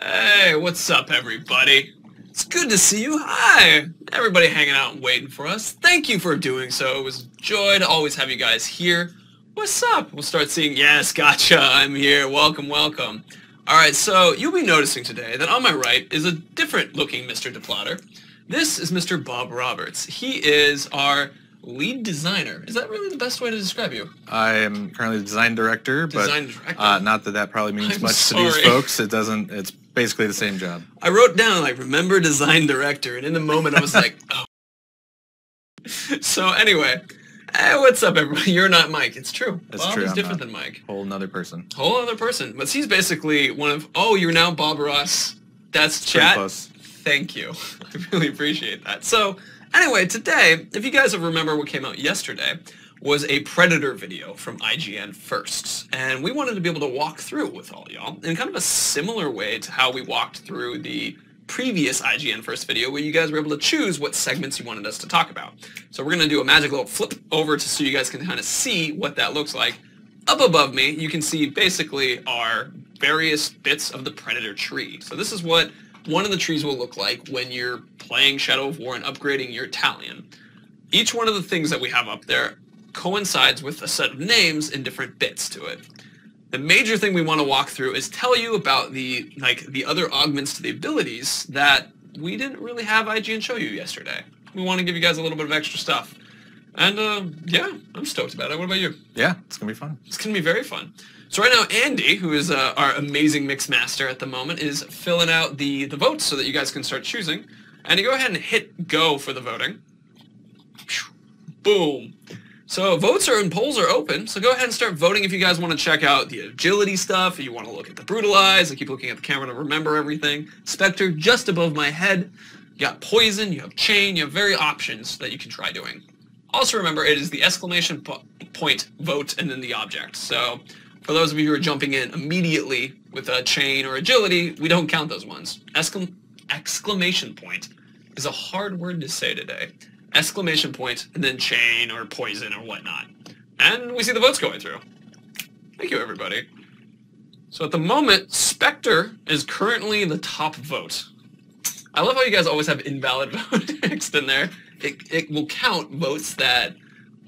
Hey, what's up, everybody? It's good to see you. Hi! Everybody hanging out and waiting for us. Thank you for doing so. It was a joy to always have you guys here. What's up? We'll start seeing, yes, gotcha, I'm here. Welcome, welcome. Alright, so you'll be noticing today that on my right is a different looking Mr. DePlotter. This is Mr. Bob Roberts. He is our lead designer. Is that really the best way to describe you? I am currently the design director, but not that probably means much to these folks. It doesn't. It's basically the same job. I wrote down, like, remember design director, and in the moment I was like, oh. So anyway, hey, what's up, everybody? You're not Mike. It's true. It's Bob true. is I'm different not. than Mike. Whole nother person. Whole other person. But he's basically one of, oh, you're now Bob Ross. That's chat. Close. Thank you. I really appreciate that. So, anyway, today, if you guys remember what came out yesterday, was a Predator video from IGN Firsts. And we wanted to be able to walk through it with all y'all in kind of a similar way to how we walked through the previous IGN First video where you guys were able to choose what segments you wanted us to talk about. So we're going to do a magic little flip over so you guys can kind of see what that looks like. Up above me, you can see basically our various bits of the Predator tree. So this is what one of the trees will look like when you're playing Shadow of War and upgrading your Talion. Each one of the things that we have up there coincides with a set of names and different bits to it. The major thing we want to walk through is tell you about the other augments to the abilities that we didn't really have IGN show you yesterday. We want to give you guys a little bit of extra stuff. And yeah, I'm stoked about it. What about you? Yeah, it's going to be fun. It's going to be very fun. So right now, Andy, who is our amazing mix master at the moment, is filling out the votes so that you guys can start choosing. And you go ahead and hit go for the voting. Boom. So votes and polls are open, so go ahead and start voting if you guys want to check out the agility stuff, if you want to look at the brutalize. I keep looking at the camera to remember everything. Spectre just above my head. You got poison, you have chain, you have various options that you can try doing. Also remember, it is the exclamation point vote and then the object. So for those of you who are jumping in immediately with a chain or agility, we don't count those ones. Exclamation point is a hard word to say today. Exclamation point, and then chain or poison or whatnot. And we see the votes going through. Thank you, everybody. So at the moment, Spectre is currently the top vote. I love how you guys always have invalid vote mixed in there. It will count votes that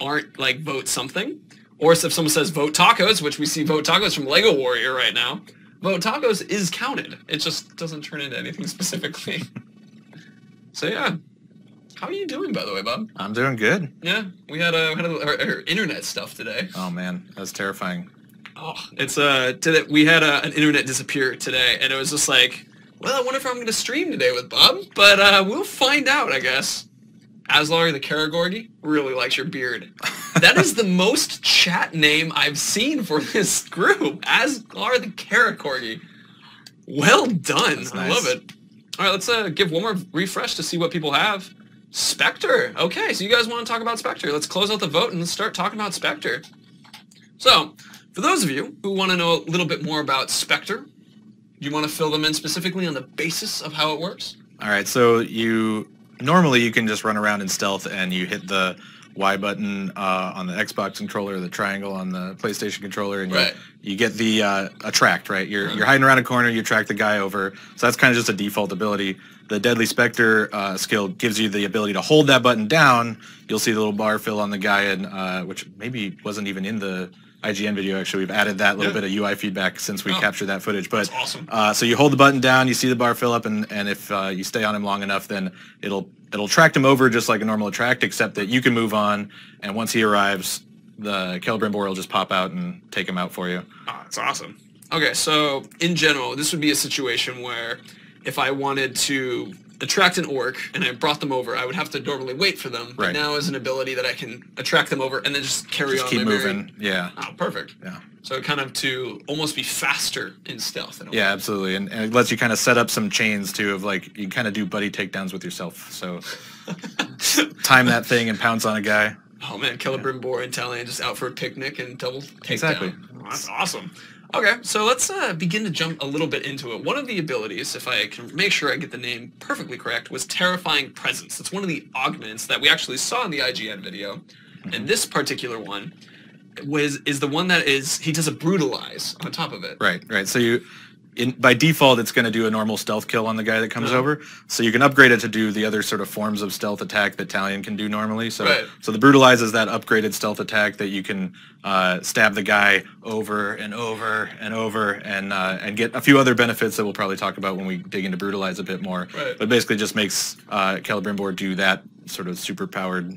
aren't like vote something. Or if someone says vote tacos, which we see vote tacos from Lego Warrior right now, vote tacos is counted. It just doesn't turn into anything specifically. So yeah. How are you doing, by the way, Bob? I'm doing good. Yeah, we had our internet stuff today. Oh man, that was terrifying. Oh, it's we had an internet disappear today, and it was just like, well, I wonder if I'm going to stream today with Bob, but we'll find out, I guess. Aslar the Karagorgi really likes your beard. That is the most chat name I've seen for this group. Aslar the Karagorgi. Well done. That's I nice. love it. All right, let's give one more refresh to see what people have. Spectre. Okay, so you guys want to talk about Spectre. Let's close out the vote and let's start talking about Spectre. So, for those of you who want to know a little bit more about Spectre, do you want to fill them in specifically on the basis of how it works? All right, so normally you can just run around in stealth and you hit the Y button on the Xbox controller, the triangle on the PlayStation controller, and you get the attract, right? You're hiding around a corner, you attract the guy over. So that's kind of just a default ability. The Deadly Spectre skill gives you the ability to hold that button down. You'll see the little bar fill on the guy, and which maybe wasn't even in the IGN video, actually. We've added that little bit of UI feedback since we captured that footage. But that's awesome. So you hold the button down, you see the bar fill up, and if you stay on him long enough, then it'll track him over just like a normal attract, except that you can move on, and once he arrives, the Celebrimbor will just pop out and take him out for you. Oh, that's awesome. Okay, so in general, this would be a situation where if I wanted to attract an orc and I brought them over, I would have to normally wait for them. But now is an ability that I can attract them over and then just carry on. Keep moving. Yeah. Oh, perfect. Yeah. So kind of to almost be faster in stealth. In a way. Yeah, absolutely. And it lets you kind of set up some chains too of like, you kind of do buddy takedowns with yourself. So time that thing and pounce on a guy. Oh man, Celebrimbor and Talion just out for a picnic and double takedown. Exactly. Oh, that's awesome. Okay, so let's begin to jump a little bit into it. One of the abilities, if I can make sure I get the name perfectly correct, was Terrifying Presence. It's one of the augments that we actually saw in the IGN video. And this particular one is the one that he does a Brutalize on top of it. Right. So by default, it's going to do a normal stealth kill on the guy that comes over. So you can upgrade it to do the other sort of forms of stealth attack that Talion can do normally. So, so the Brutalize is that upgraded stealth attack that you can stab the guy over and over and over and get a few other benefits that we'll probably talk about when we dig into Brutalize a bit more. But basically just makes Celebrimbor do that sort of super powered,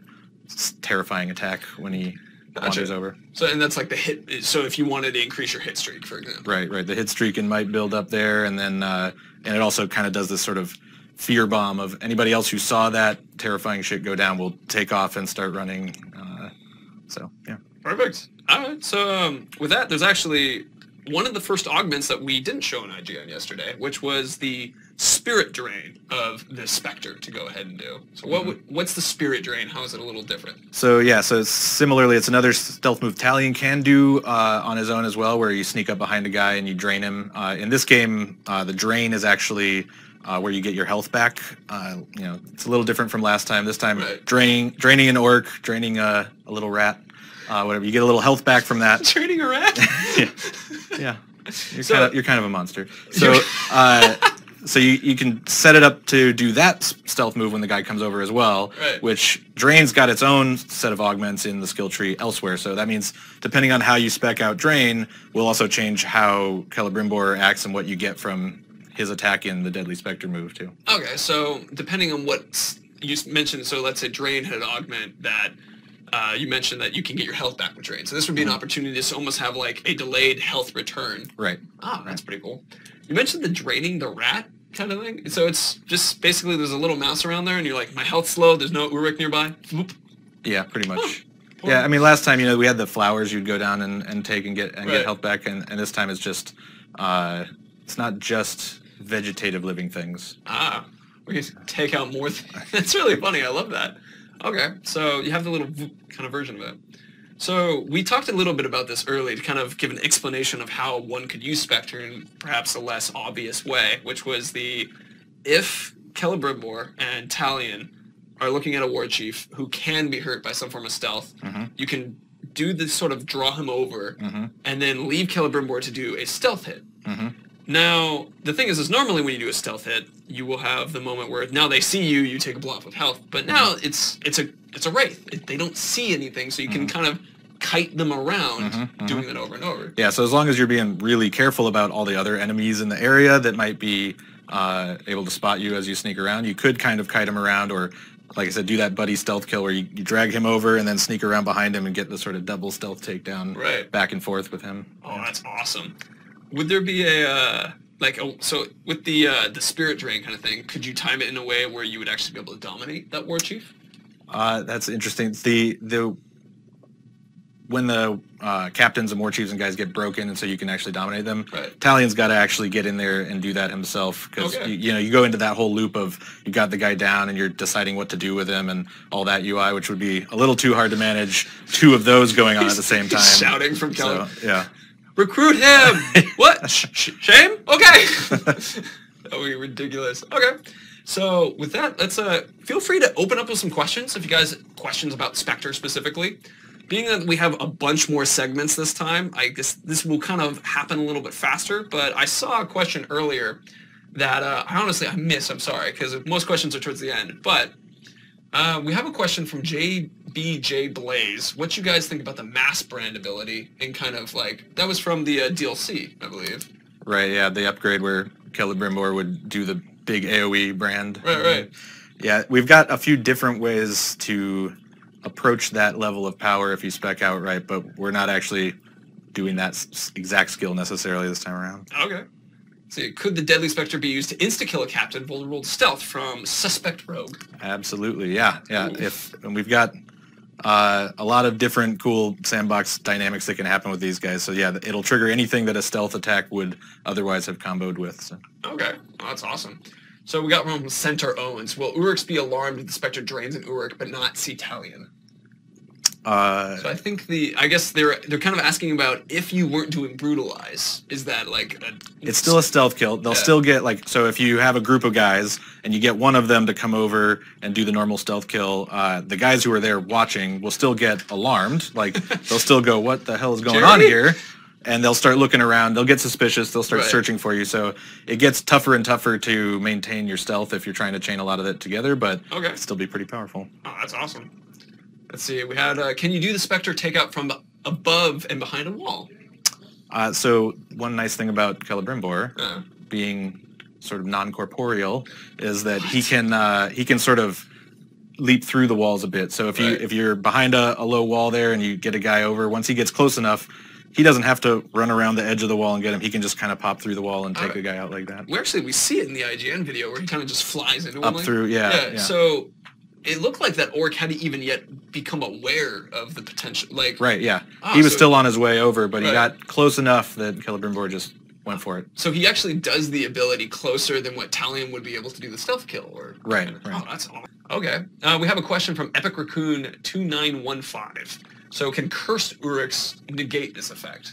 terrifying attack when he wanders over. So, and that's like the hit. So if you wanted to increase your hit streak, for example. Right. The hit streak and might build up there, and then and it also kind of does this sort of fear bomb of anybody else who saw that terrifying shit go down will take off and start running. So yeah. Perfect. All right. So with that, there's actually one of the first augments that we didn't show in IGN yesterday, which was the Spirit Drain of the Spectre to go ahead and do. So what's the Spirit Drain? How is it a little different? So yeah, so similarly, it's another stealth move Talion can do on his own as well, where you sneak up behind a guy and you drain him. In this game, the drain is actually where you get your health back. You know, it's a little different from last time. This time, draining an orc, draining a little rat, whatever. You get a little health back from that. Draining a rat? Yeah. You're kind of a monster. So so you can set it up to do that stealth move when the guy comes over as well, which Drain's got its own set of augments in the skill tree elsewhere. So that means depending on how you spec out Drain, will also change how Celebrimbor acts and what you get from his attack in the Deadly Spectre move too. Okay, so depending on what you mentioned, so let's say Drain had an augment that you mentioned that you can get your health back with Drain. So this would be an opportunity to almost have like a delayed health return. Right. Ah, that's pretty cool. You mentioned the draining the rat kind of thing. So it's just basically there's a little mouse around there and you're like, my health's low, there's no Uruk nearby. Whoop. Yeah, pretty much. Yeah, I mean last time, you know, we had the flowers you'd go down and take and get health back, and this time it's just it's not just vegetative living things. Ah. We can take out more That's really funny. I love that. Okay, so you have the little kind of version of it. So we talked a little bit about this earlier to kind of give an explanation of how one could use Spectre in perhaps a less obvious way, which was if Celebrimbor and Talion are looking at a war chief who can be hurt by some form of stealth, you can do this sort of draw him over and then leave Celebrimbor to do a stealth hit. Now, the thing is normally when you do a stealth hit, you will have the moment where now they see you, you take a blow off with health. But now it's a Wraith. They don't see anything, so you can kind of kite them around doing that over and over. Yeah, so as long as you're being really careful about all the other enemies in the area that might be able to spot you as you sneak around, you could kind of kite them around, or like I said, do that buddy stealth kill where you drag him over and then sneak around behind him and get the sort of double stealth takedown back and forth with him. Oh, that's awesome. Would there be so with the Spirit Drain kind of thing, could you time it in a way where you would actually be able to dominate that war chief? That's interesting. When the captains and war chiefs and guys get broken, and so you can actually dominate them, Talion's got to actually get in there and do that himself, because you go into that whole loop of you got the guy down and you're deciding what to do with him and all that UI, which would be a little too hard to manage two of those going on at the same time. Shouting from Celebrimbor. So, yeah. Recruit him! What? Shame? Okay! That would be ridiculous. Okay. So with that, let's feel free to open up with some questions if you guys have questions about Spectre specifically. Being that we have a bunch more segments this time, I guess this will kind of happen a little bit faster, but I saw a question earlier that I missed, I'm sorry, because most questions are towards the end, but we have a question from JBJ Blaze. What you guys think about the mass brand ability and kind of like, that was from the DLC, I believe. Right, yeah, the upgrade where Celebrimbor would do the big AoE brand. Right. Yeah, we've got a few different ways to approach that level of power if you spec out right, but we're not actually doing that exact skill necessarily this time around. Okay. So could the Deadly Spectre be used to insta-kill a captain vulnerable to stealth from Suspect Rogue? Absolutely, yeah. And we've got a lot of different cool sandbox dynamics that can happen with these guys. So yeah, it'll trigger anything that a stealth attack would otherwise have comboed with. So. Okay, well, that's awesome. So we got one from Centaur Owens. Will Uruks be alarmed if the Spectre drains an Uruk but not see Talion? So I think I guess they're kind of asking about if you weren't doing Brutalize, is that like it's still a stealth kill. They'll still get so if you have a group of guys and you get one of them to come over and do the normal stealth kill, the guys who are there watching will still get alarmed. Like they'll still go, what the hell is going on here? and they'll start looking around. They'll get suspicious. They'll start Right. searching for you. So it gets tougher and tougher to maintain your stealth if you're trying to chain a lot of it together, but Okay. still be pretty powerful. Oh, that's awesome. Let's see. We had, can you do the Spectre takeout from above and behind a wall? So one nice thing about Celebrimbor Uh, being sort of non-corporeal is that he can sort of leap through the walls a bit. So if you're behind a low wall there and you get a guy over, once he gets close enough, he doesn't have to run around the edge of the wall and get him. He can just kind of pop through the wall and take a guy out like that. we see it in the IGN video where he kind of just flies into him. Up like, through, yeah. So it looked like that orc hadn't even yet become aware of the potential. Like Right, yeah. Oh, he was so- still on his way over, but he Right. got close enough that Celebrimbor just went for it. So he actually does the ability closer than what Talion would be able to do the stealth kill, or Right. Oh, that's awesome. Okay. We have a question from Epic Raccoon 2915. So can Cursed Uryx negate this effect?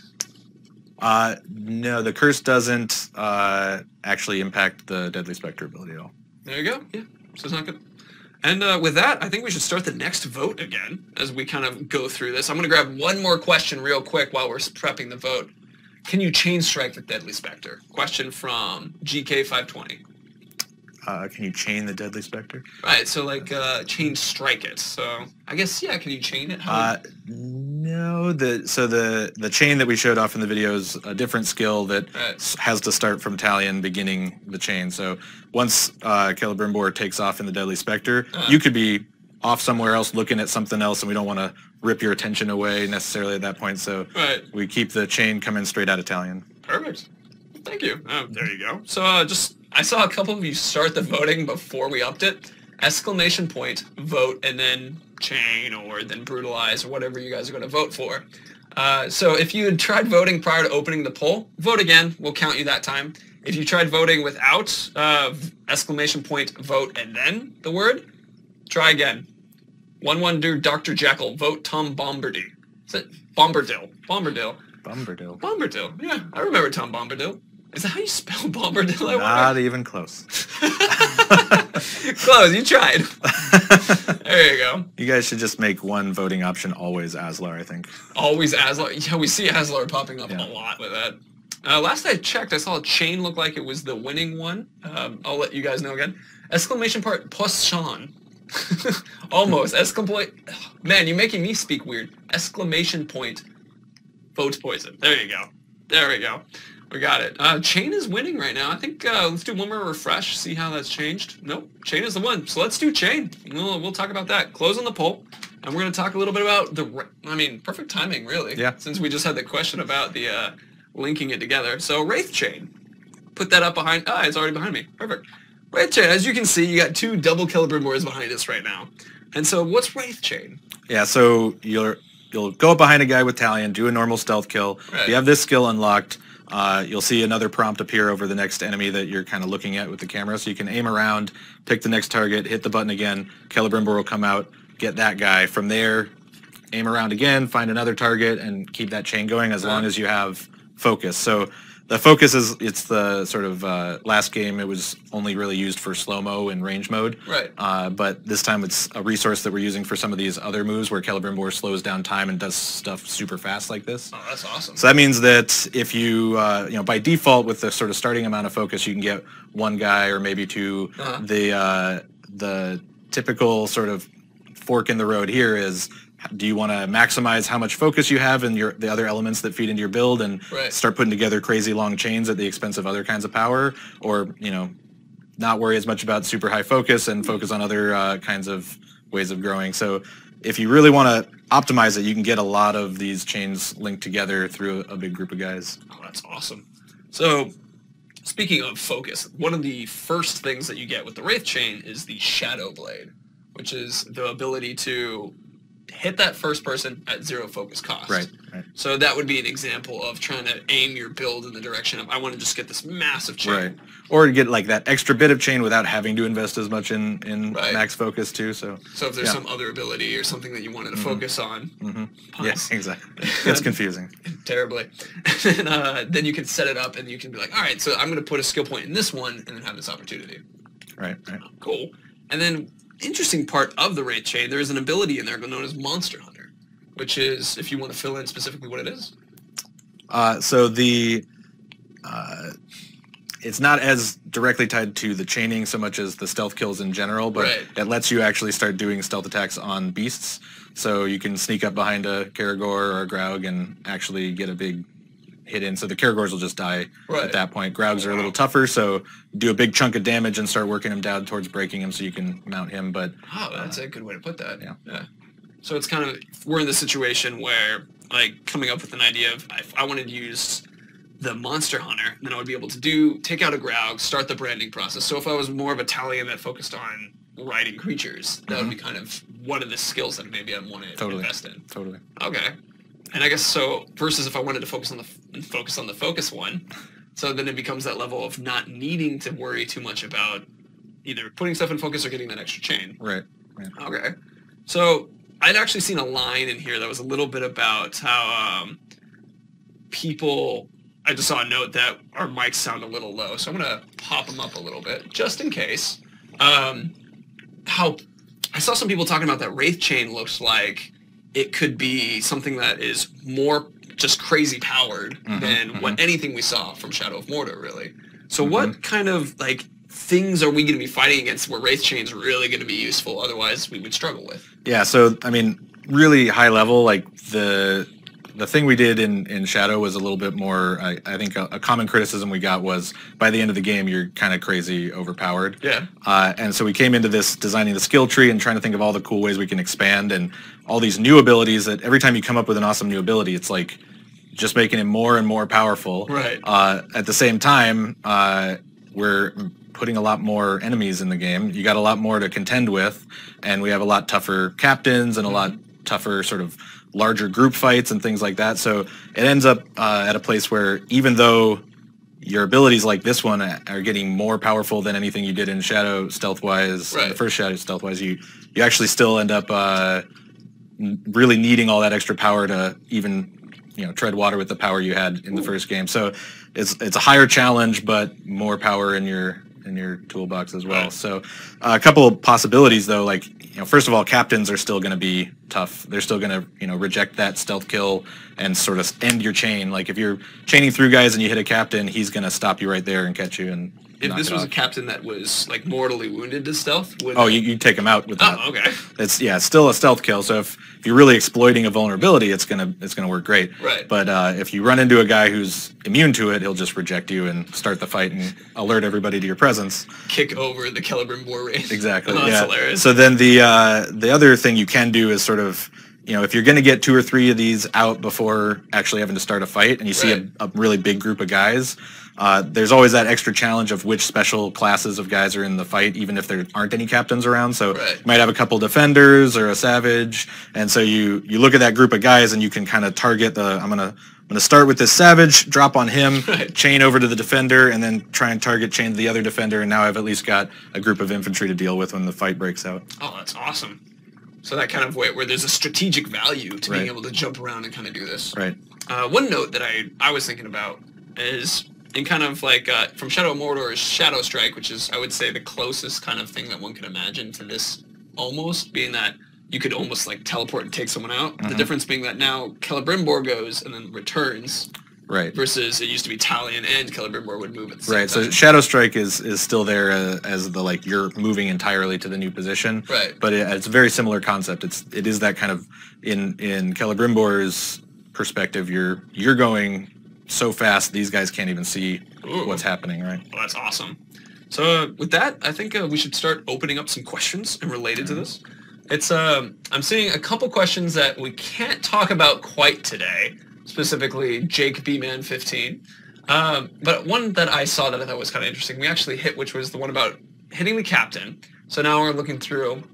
No, the curse doesn't actually impact the Deadly Spectre ability at all. There you go. Yeah. So it's not good. And with that, I think we should start the next vote again as we kind of go through this. I'm going to grab one more question real quick while we're prepping the vote. Can you chain strike the Deadly Spectre? Question from GK520. Can you chain the Deadly Spectre? Right, so like chain strike it. So I guess, yeah, can you chain it? No, the chain that we showed off in the video is a different skill that has to start from Talion beginning the chain. So once Celebrimbor takes off in the Deadly Spectre, you could be off somewhere else looking at something else, and we don't want to rip your attention away necessarily at that point. So we keep the chain coming straight out of Talion. Perfect. Thank you. There you go. So just, I saw a couple of you start the voting before we upped it. Exclamation point, vote, and then chain, or then brutalize, or whatever you guys are going to vote for. So if you had tried voting prior to opening the poll, vote again. We'll count you that time. If you tried voting without exclamation point, vote, and then the word, try again. 1-1 Dr. Jekyll, vote Tom Bombadil. Is it Bombadil? Bombadil. Bombadil. Bombadil. Yeah, I remember Tom Bombadil. Is that how you spell Bombadil? Not even close. Close, you tried. There you go. You guys should just make one voting option always Aslar, I think. Always Aslar. Yeah, we see Aslar popping up a lot with that. Last I checked, I saw a chain look like it was the winning one. I'll let you guys know again. Exclamation part, Poisson. Almost. Man, you're making me speak weird. Exclamation point, vote poison. There you go. There we go. We got it. Chain is winning right now. I think let's do one more refresh, see how that's changed. Nope, Chain is the one. So let's do Chain. We'll talk about that. Close on the poll. And we're going to talk a little bit about perfect timing, really. Yeah. Since we just had the question about the linking it together. So Wraith Chain. Put that up behind. It's already behind me. Perfect. Wraith Chain, as you can see, you got two double Celebrimbors behind us right now. And so what's Wraith Chain? Yeah, so you'll go up behind a guy with Talion, do a normal stealth kill. Right. You have this skill unlocked. You'll see another prompt appear over the next enemy that you're kind of looking at with the camera. So you can aim around, pick the next target, hit the button again. Celebrimbor will come out, get that guy. From there, aim around again, find another target, and keep that chain going as long as you have focus. So the focus it's the sort of last game it was only really used for slow-mo and range mode. Right. But this time it's a resource that we're using for some of these other moves where Celebrimbor slows down time and does stuff super fast like this. Oh, that's awesome. So that means that if you, by default with the sort of starting amount of focus, you can get one guy or maybe two. The typical sort of fork in the road here is, do you want to maximize how much focus you have and the other elements that feed into your build and start putting together crazy long chains at the expense of other kinds of power, or not worry as much about super high focus and focus on other kinds of ways of growing? So if you really want to optimize it, you can get a lot of these chains linked together through a big group of guys. Oh, that's awesome. So speaking of focus, one of the first things that you get with the Wraith Chain is the Shadow Blade, which is the ability to hit that first person at 0 focus cost. Right. So that would be an example of trying to aim your build in the direction of, I want to just get this massive chain. Right. Or get like that extra bit of chain without having to invest as much in max focus too. So if there's some other ability or something that you wanted to focus on. Yes, exactly. It's confusing. Terribly. And then you can set it up and you can be like, all right, so I'm going to put a skill point in this one and then have this opportunity. Right. Cool. And then interesting part of the Wraith Chain, there is an ability in there known as Monster Hunter, which is, if you want to fill in specifically what it is. So the it's not as directly tied to the chaining so much as the stealth kills in general, but it lets you actually start doing stealth attacks on beasts. So you can sneak up behind a Caragor or a Graug and actually get a big hit in. So the Caragors will just die at that point. Graugs are a little tougher, so do a big chunk of damage and start working him down towards breaking him so you can mount him. But that's a good way to put that. Yeah. So it's kind of, we're in the situation where, like, coming up with an idea of, if I wanted to use the Monster Hunter, then I would be able to take out a Graug, start the branding process. So if I was more of a Talion that focused on riding creatures, that would be kind of one of the skills that maybe I'd want to invest in. Totally. Okay. And I guess so, versus if I wanted to focus on the focus one, so then it becomes that level of not needing to worry too much about either putting stuff in focus or getting that extra chain. Right. Okay. So I'd actually seen a line in here that was a little bit about how people... I just saw a note that our mics sound a little low, so I'm going to pop them up a little bit, just in case. How I saw some people talking about that Wraith Chain looks like it could be something that is more just crazy powered than what anything we saw from Shadow of Mordor, really. So what kind of, like, things are we going to be fighting against where Wraith Chain's really going to be useful, otherwise we would struggle with? Yeah, so, I mean, really high level, like, the thing we did in Shadow was a little bit more, I think a common criticism we got was, by the end of the game, you're kind of crazy overpowered. Yeah. And so we came into this designing the skill tree and trying to think of all the cool ways we can expand and all these new abilities that every time you come up with an awesome new ability, it's like just making him more and more powerful. Right. At the same time, we're putting a lot more enemies in the game. You got a lot more to contend with, and we have a lot tougher captains and a lot tougher sort of larger group fights and things like that. So it ends up at a place where even though your abilities like this one are getting more powerful than anything you did in Shadow stealth-wise, the first Shadow stealth-wise, you actually still end up really needing all that extra power to even tread water with the power you had in the first game. So it's a higher challenge, but more power in your toolbox as well. So a couple of possibilities though, like first of all, captains are still going to be tough. They're still going to reject that stealth kill and sort of end your chain. Like if you're chaining through guys and you hit a captain, he's going to stop you right there and catch you. And if this was a captain that was like mortally wounded to stealth, would you take him out with that. Oh, okay. It's still a stealth kill. So if you're really exploiting a vulnerability, it's gonna work great. Right. But if you run into a guy who's immune to it, he'll just reject you and start the fight and alert everybody to your presence. Kick over the Celebrimbor Wraith. Exactly. Oh, that's hilarious. So then the other thing you can do is sort of, if you're going to get 2 or 3 of these out before actually having to start a fight, and you see a really big group of guys, there's always that extra challenge of which special classes of guys are in the fight, even if there aren't any captains around. So you might have a couple defenders or a savage, and so you look at that group of guys and you can kind of target I'm gonna start with this savage, drop on him, chain over to the defender, and then try and chain to the other defender, and now I've at least got a group of infantry to deal with when the fight breaks out. Oh, that's awesome. So that kind of way where there's a strategic value to being able to jump around and kind of do this. Right. One note that I was thinking about is in kind of like from Shadow of Mordor is Shadow Strike, which is, I would say, the closest kind of thing that one could imagine to this, almost being that you could almost like teleport and take someone out. The difference being that now Celebrimbor goes and then returns. Right. Versus it used to be Talion and Celebrimbor would move at the same time. So Shadow Strike is still there as the, like, you're moving entirely to the new position. Right. But it's a very similar concept. It is that kind of, in Celebrimbor's perspective, you're going so fast these guys can't even see what's happening, right? Well, that's awesome. So with that, I think we should start opening up some questions and related to this. It's I'm seeing a couple questions that we can't talk about quite today. Specifically, Jake B-Man 15. But one that I saw that I thought was kind of interesting, we actually hit, which was the one about hitting the captain. So now we're looking through.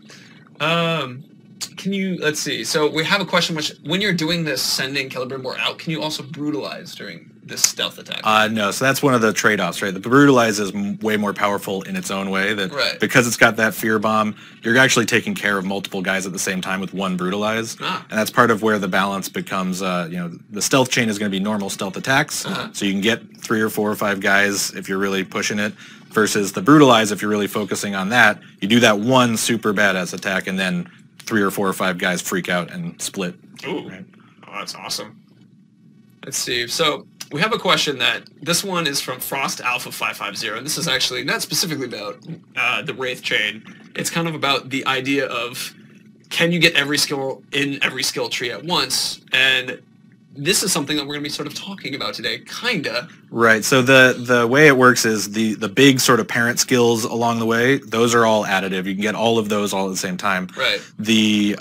Let's see. So we have a question, which when you're doing this, sending Celebrimbor out, can you also brutalize during this stealth attack? No, so that's one of the trade-offs, right? The brutalize is way more powerful in its own way. That because it's got that fear bomb, you're actually taking care of multiple guys at the same time with one brutalize, and that's part of where the balance becomes. The stealth chain is going to be normal stealth attacks, so you can get 3 or 4 or 5 guys if you're really pushing it. Versus the brutalize, if you're really focusing on that, you do that one super badass attack, and then 3 or 4 or 5 guys freak out and split. Ooh, oh, that's awesome. Let's see. So we have a question that this one is from Frost Alpha 550, and this is actually not specifically about the Wraith Chain. It's kind of about the idea of can you get every skill in every skill tree at once, and this is something that we're going to be sort of talking about today, kinda. Right. So the way it works is the big sort of parent skills along the way, those are all additive. You can get all of those all at the same time. Right. The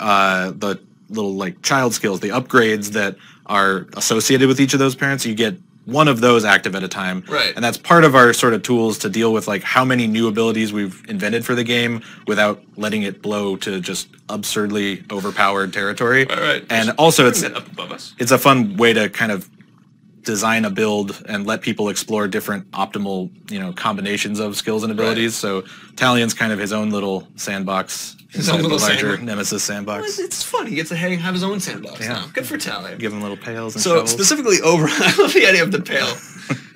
little like child skills, the upgrades that are associated with each of those parents, you get one of those active at a time. Right. And that's part of our sort of tools to deal with like how many new abilities we've invented for the game without letting it blow to just absurdly overpowered territory. Right. And also it's up above us. It's a fun way to kind of design a build and let people explore different optimal, combinations of skills and abilities. Right. So Talion's kind of his own little sandbox. His own little larger Nemesis sandbox. Well, it's fun. He gets to have his own sandbox now. Good for Talion. Give him little pails and so shovels. Specifically over, I love the idea of the pail.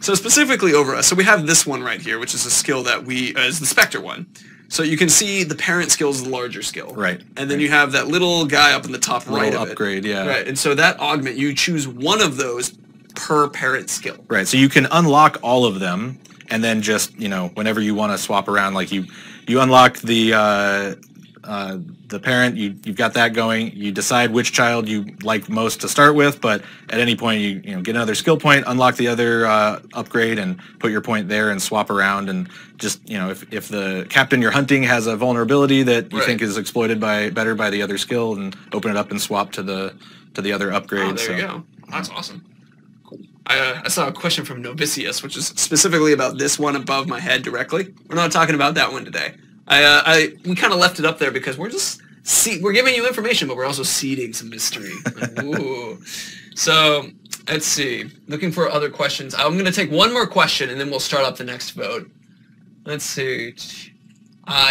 So specifically over us. So we have this one right here, which is a skill that is the Spectre one. So you can see the parent skill is the larger skill. Right. And then you have that little guy up in the top right of upgrade, it. yeah. Right. And so that augment, you choose one of those per parent skill. Right. So you can unlock all of them, and then just, whenever you want to swap around, like you unlock the parent, you've got that going. You decide which child you like most to start with, but at any point you get another skill point, unlock the other upgrade, and put your point there and swap around. And just if the captain you're hunting has a vulnerability that you think is exploited better by the other skill, and open it up and swap to the other upgrade. Oh, there you go. That's awesome. Cool. I saw a question from Novicius, which is specifically about this one above my head directly. We're not talking about that one today. We kind of left it up there because we're just we're giving you information, but we're also seeding some mystery. Ooh. So let's see. Looking for other questions. I'm going to take one more question, and then we'll start up the next vote. Let's see.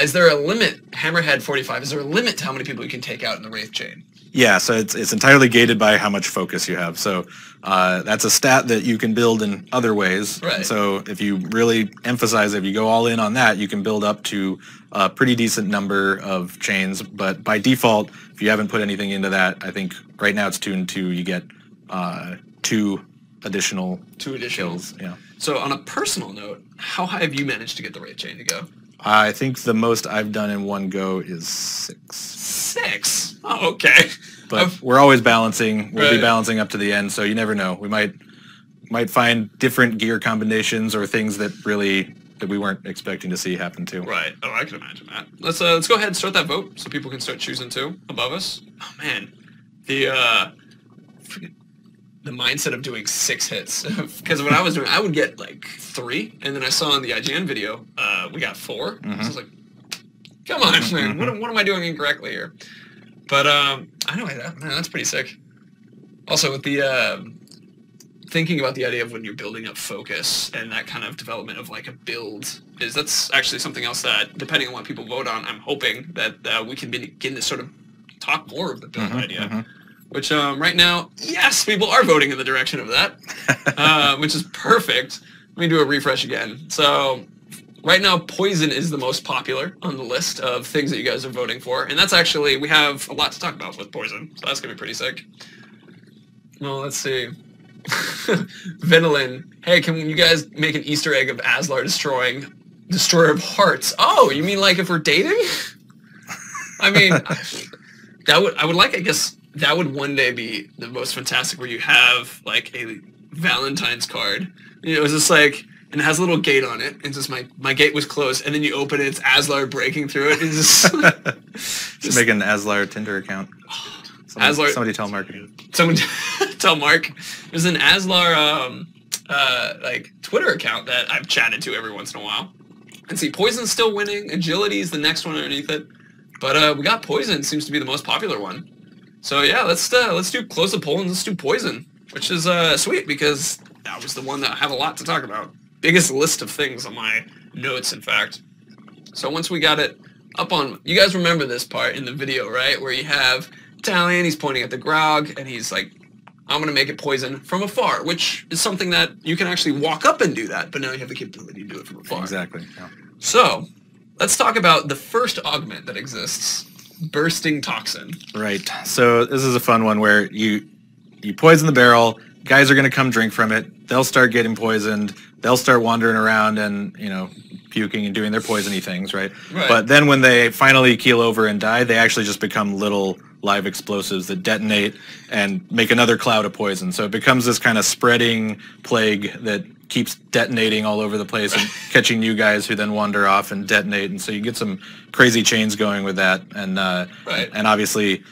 Is there a limit, Hammerhead 45? Is there a limit to how many people you can take out in the Wraith Chain? Yeah, so it's entirely gated by how much focus you have. So that's a stat that you can build in other ways. Right. So if you really emphasize, if you go all in on that, you can build up to a pretty decent number of chains. But by default, if you haven't put anything into that, I think right now it's tuned to you get two additional kills. Yeah. So on a personal note, how high have you managed to get the Wraith Chain to go? I think the most I've done in one go is 6. 6? Oh, okay. But we're always balancing. We'll be balancing up to the end, so you never know. We might find different gear combinations or things that we weren't expecting to see happen too. Right. Oh, I can imagine that. Let's go ahead and start that vote so people can start choosing too above us. Oh man, the mindset of doing 6 hits, because when I was doing, I would get like 3, and then I saw in the IGN video we got 4. So I was like, come on, man, what am I doing incorrectly here? But anyway, that's pretty sick. Also, with the thinking about the idea of when you're building up focus and that kind of development of like a build, that's actually something else that, depending on what people vote on, I'm hoping that we can begin to sort of talk more of the build idea. Which right now, yes, people are voting in the direction of that, which is perfect. Let me do a refresh again. So right now, poison is the most popular on the list of things that you guys are voting for. And that's actually, we have a lot to talk about with poison. So that's going to be pretty sick. Well, let's see. Vinolin, hey, can you guys make an Easter egg of Aslar destroying Destroyer of Hearts? Oh, you mean like if we're dating? I mean, I would like, I guess, that would one day be the most fantastic, where you have like a Valentine's card. It's just like, and it has a little gate on it. It's just my gate was closed, and then you open it, it's Aslar breaking through it. It's just make an Aslar Tinder account. Somebody tell marketing. Someone tell Mark. There's an Aslar like Twitter account that I've chatted to every once in a while. And see, Poison's still winning. Agility is the next one underneath it. But we got Poison, seems to be the most popular one. So yeah, let's do close the poll and let's do Poison, which is sweet, because that was the one that I have a lot to talk about. Biggest list of things on my notes, in fact. So once we got it up on, you guys remember this part in the video, right? Where you have Talion, he's pointing at the grog, and he's like, I'm going to make it poison from afar, which is something that you can actually walk up and do that, but now you have the capability to do it from afar. Exactly. Yeah. So let's talk about the first augment that exists, Bursting Toxin. Right. So this is a fun one where you poison the barrel, guys are going to come drink from it. They'll start getting poisoned. They'll start wandering around and, you know, puking and doing their poisony things, right? But then when they finally keel over and die, they actually just become little live explosives that detonate and make another cloud of poison. So it becomes this kind of spreading plague that keeps detonating all over the place and catching new guys who then wander off and detonate. And so you get some crazy chains going with that. And and obviously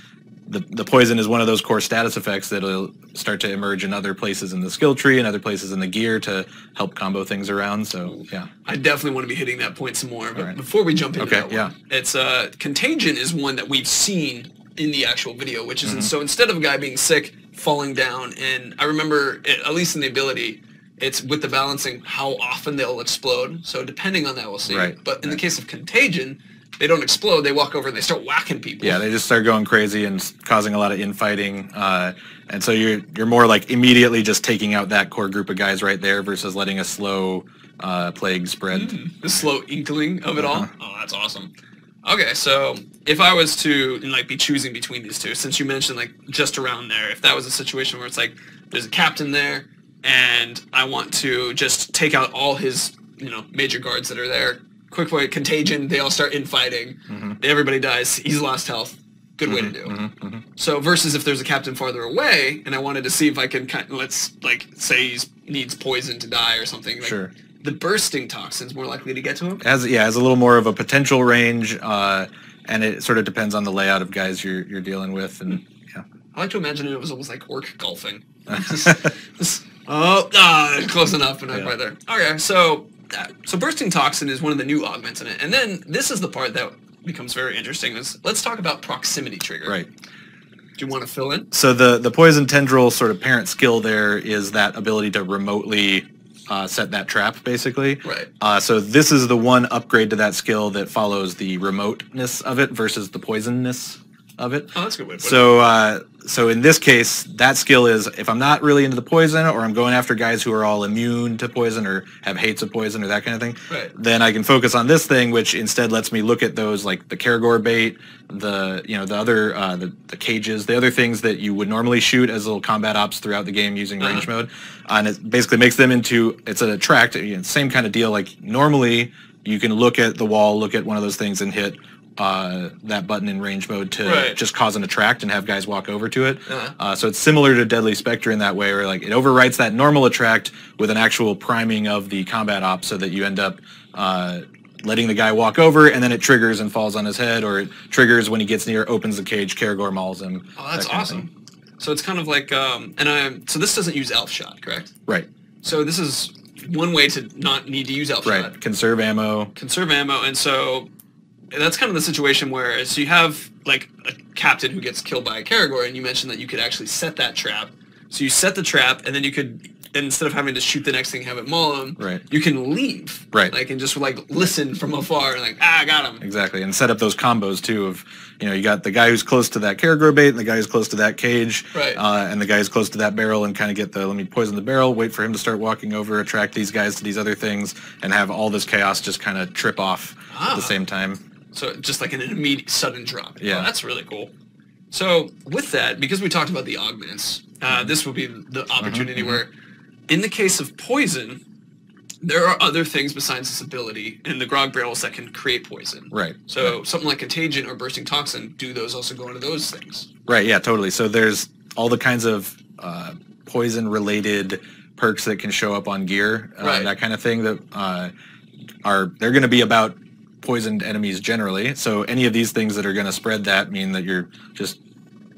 the poison is one of those core status effects that'll start to emerge in other places in the skill tree and other places in the gear to help combo things around. So yeah, I definitely want to be hitting that point some more. But before we jump into that one, it's Contagion is one that we've seen in the actual video, which is so instead of a guy being sick, falling down, and I remember at least in the ability, it's with the balancing how often they'll explode. So depending on that, we'll see. But in the case of Contagion, they don't explode. They walk over and they start whacking people. Yeah, they just start going crazy and causing a lot of infighting. And so you're more like immediately just taking out that core group of guys right there versus letting a slow plague spread. The slow inkling of it all. Oh, that's awesome. Okay, so if I was to like be choosing between these two, since you mentioned like just around there, if that was a situation where it's like there's a captain there and I want to just take out all his major guards that are there. Quick way, Contagion, they all start infighting. Everybody dies. He's lost health. Good way to do. So versus if there's a captain farther away, and I wanted to see if I can let's like say he needs poison to die or something. Like, the bursting toxin's more likely to get to him. Has a little more of a potential range, and it sort of depends on the layout of guys you're dealing with. And I like to imagine it was almost like orc golfing. Close enough, but not quite there. Okay, so bursting toxin is one of the new augments in it, and then this is the part that becomes very interesting. Is let's talk about proximity trigger. Right. Do you want to fill in? So the poison tendril sort of parent skill there is that ability to remotely set that trap, basically. Right. So this is the one upgrade to that skill that follows the remoteness of it versus the poisonness of it. Oh, that's a good way to put it. So in this case, that skill is if I'm not really into the poison or I'm going after guys who are all immune to poison or have hates of poison or that kind of thing, then I can focus on this thing, which instead lets me look at those like the Caragor bait, the other the cages, the other things that you would normally shoot as little combat ops throughout the game using range mode, and it basically makes them into it's an attract, same kind of deal. Like normally you can look at the wall, look at one of those things and hit that button in range mode to just cause an attract and have guys walk over to it. So it's similar to Deadly Spectre in that way, where like it overwrites that normal attract with an actual priming of the combat op, so that you end up letting the guy walk over, and then it triggers and falls on his head, or it triggers when he gets near, opens the cage, Caragor mauls him. Oh, that's awesome. So it's kind of like, so this doesn't use Elf Shot, correct? Right. So this is one way to not need to use Elf Shot. Right. Conserve ammo. Conserve ammo, and so that's kind of the situation where, so you have like a captain who gets killed by a Caragor, and you mentioned that you could actually set that trap. So you set the trap, and then you could, instead of having to shoot the next thing and have it maul him, you can leave. Like, and just like listen from afar and like, I got him. Exactly, and set up those combos too of, you got the guy who's close to that Caragor bait and the guy who's close to that cage, and the guy who's close to that barrel, and kind of get the, let me poison the barrel, wait for him to start walking over, attract these guys to these other things, and have all this chaos just kind of trip off at the same time. So just like an immediate sudden drop. Yeah. Oh, that's really cool. So with that, because we talked about the augments, this would be the opportunity where, in the case of poison, there are other things besides this ability in the grog barrels that can create poison. Right. So something like Contagion or Bursting Toxin, do those also go into those things? Right, yeah, totally. So there's all the kinds of poison-related perks that can show up on gear, that kind of thing, that they're going to be about poisoned enemies generally. So any of these things that are going to spread that mean that you're just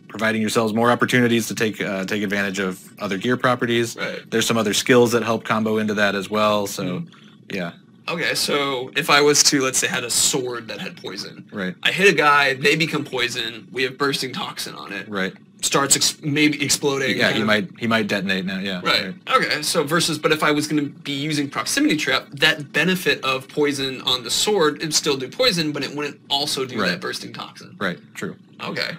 providing yourselves more opportunities to take advantage of other gear properties. There's some other skills that help combo into that as well. So yeah. Okay, so if I was to, let's say, had a sword that had poison. Right. I hit a guy, they become poison, we have Bursting Toxin on it. Right. Starts maybe exploding. Yeah, he might detonate now, yeah. Right. Okay, so but if I was going to be using Proximity Trap, that benefit of poison on the sword, it'd still do poison, but it wouldn't also do that Bursting Toxin. Right, true. Okay.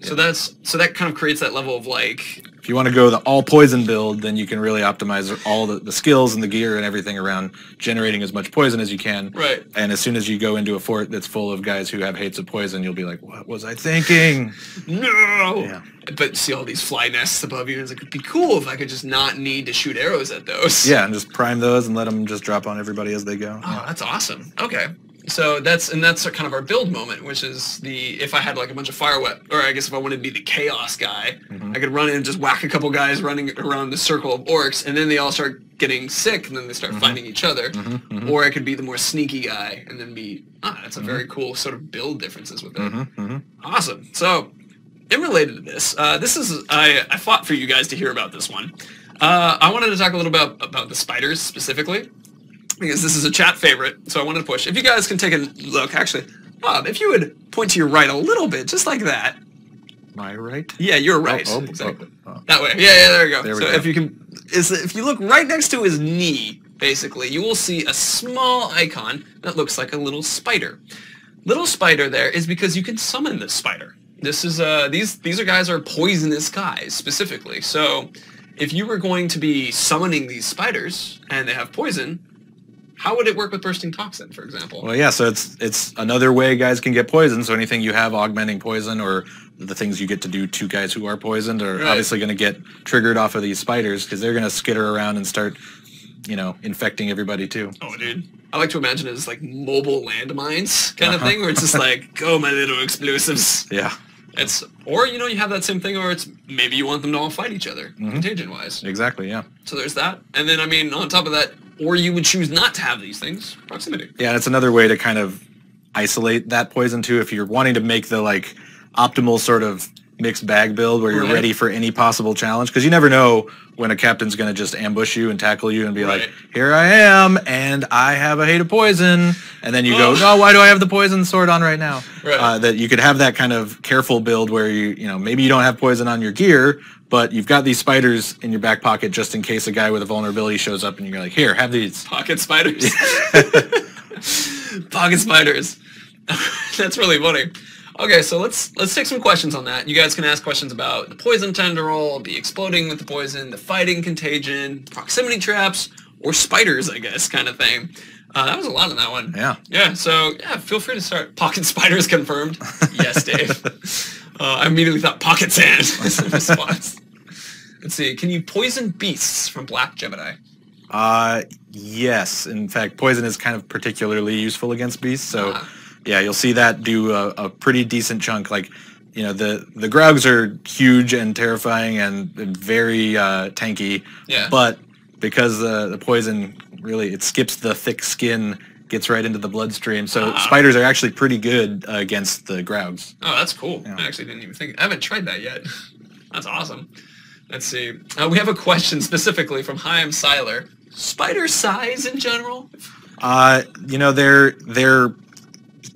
So that kind of creates that level of like, If you want to go the all poison build, then you can really optimize all the skills and the gear and everything around generating as much poison as you can. Right. And as soon as you go into a fort that's full of guys who have hates of poison, you'll be like, what was I thinking? No! Yeah. But see all these fly nests above you, it's like, it'd be cool if I could just not need to shoot arrows at those. Yeah, and just prime those and let them just drop on everybody as they go. Oh, that's awesome. Okay. So that's kind of our build moment, which is if I had like a bunch of fire or I guess if I wanted to be the chaos guy, I could run in and just whack a couple guys running around the circle of orcs, and then they all start getting sick, and then they start fighting each other. Or I could be the more sneaky guy, and then be, that's a very cool sort of build differences with it. Awesome. So, in related to this, I fought for you guys to hear about this one. I wanted to talk a little bit about the spiders specifically, because this is a chat favorite, so I wanted to push. If you guys can take a look, actually, Bob, if you would point to your right a little bit, just like that. My right? Yeah, you're right. Exactly. That way. Yeah, there we go. So if you can, if you look right next to his knee, basically, you will see a small icon that looks like a little spider. Little spider there is because you can summon this spider. This is these guys are poisonous guys specifically. So if you were going to be summoning these spiders and they have poison, how would it work with bursting toxin, for example? Well, yeah, so it's another way guys can get poisoned. So anything you have augmenting poison, or the things you get to do to guys who are poisoned, are obviously going to get triggered off of these spiders, because they're going to skitter around and start, infecting everybody too. Oh, dude. I like to imagine it as like mobile landmines kind of thing, where it's just like, go my little explosives. Yeah. Or you have that same thing where it's maybe you want them to all fight each other, contagion-wise. Exactly, yeah. So there's that. And then, on top of that, or you would choose not to have these things, proximity. Yeah, it's another way to kind of isolate that poison too, if you're wanting to make the optimal sort of mixed bag build where you're ready for any possible challenge, because you never know when a captain's going to just ambush you and tackle you and be like, here I am, and I have a hate of poison, and then you go, no, why do I have the poison sword on right now? That you could have that kind of careful build where maybe you don't have poison on your gear, but you've got these spiders in your back pocket just in case a guy with a vulnerability shows up, and you're like, here, have these. Pocket spiders. Pocket spiders. That's really funny. Okay, so let's take some questions on that. You guys can ask questions about the poison tendril, the exploding with the poison, the fighting contagion, proximity traps, or spiders, I guess, kind of thing. That was a lot on that one. Yeah. Yeah, so feel free to start. Pocket spiders confirmed. Yes, Dave. I immediately thought pocket sand as a response. Let's see. Can you poison beasts from Black Gemini? Yes. In fact, poison is kind of particularly useful against beasts, so... Yeah, you'll see that do a pretty decent chunk. The Graugs are huge and terrifying and very tanky. Yeah. But because the poison really, it skips the thick skin, gets right into the bloodstream. So spiders are actually pretty good against the Graugs. Oh, that's cool. Yeah. I actually didn't even think. I haven't tried that yet. That's awesome. Let's see. We have a question specifically from Chaim Seiler. Spider size in general? They're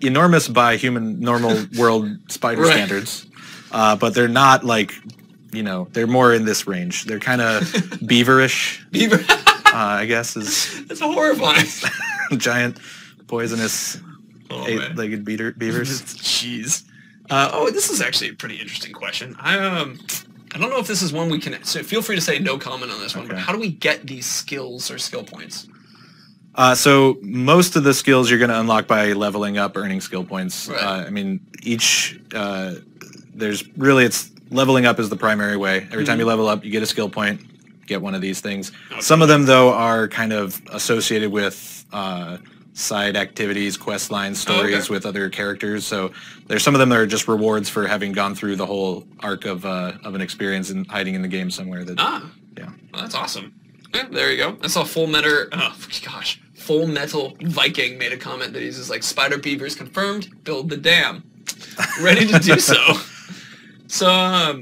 enormous by human normal world spider standards, but they're not they're more in this range. They're kind of beaverish. Beaver, I guess is. That's horrifying. Giant, poisonous, eight-legged beavers. Jeez. This is actually a pretty interesting question. I don't know if this is one we can. So feel free to say no comment on this one. But how do we get these skills or skill points? So most of the skills you're going to unlock by leveling up, earning skill points. It's leveling up is the primary way. Every time you level up, you get a skill point, get one of these things. Okay. Some of them, though, are kind of associated with side activities, quest lines, stories with other characters. So there's some of them that are just rewards for having gone through the whole arc of an experience and hiding in the game somewhere. Well, that's awesome. Yeah, there you go. I saw Full Metal Viking made a comment that he's just like, spider beavers confirmed, build the dam. Ready to do so. So,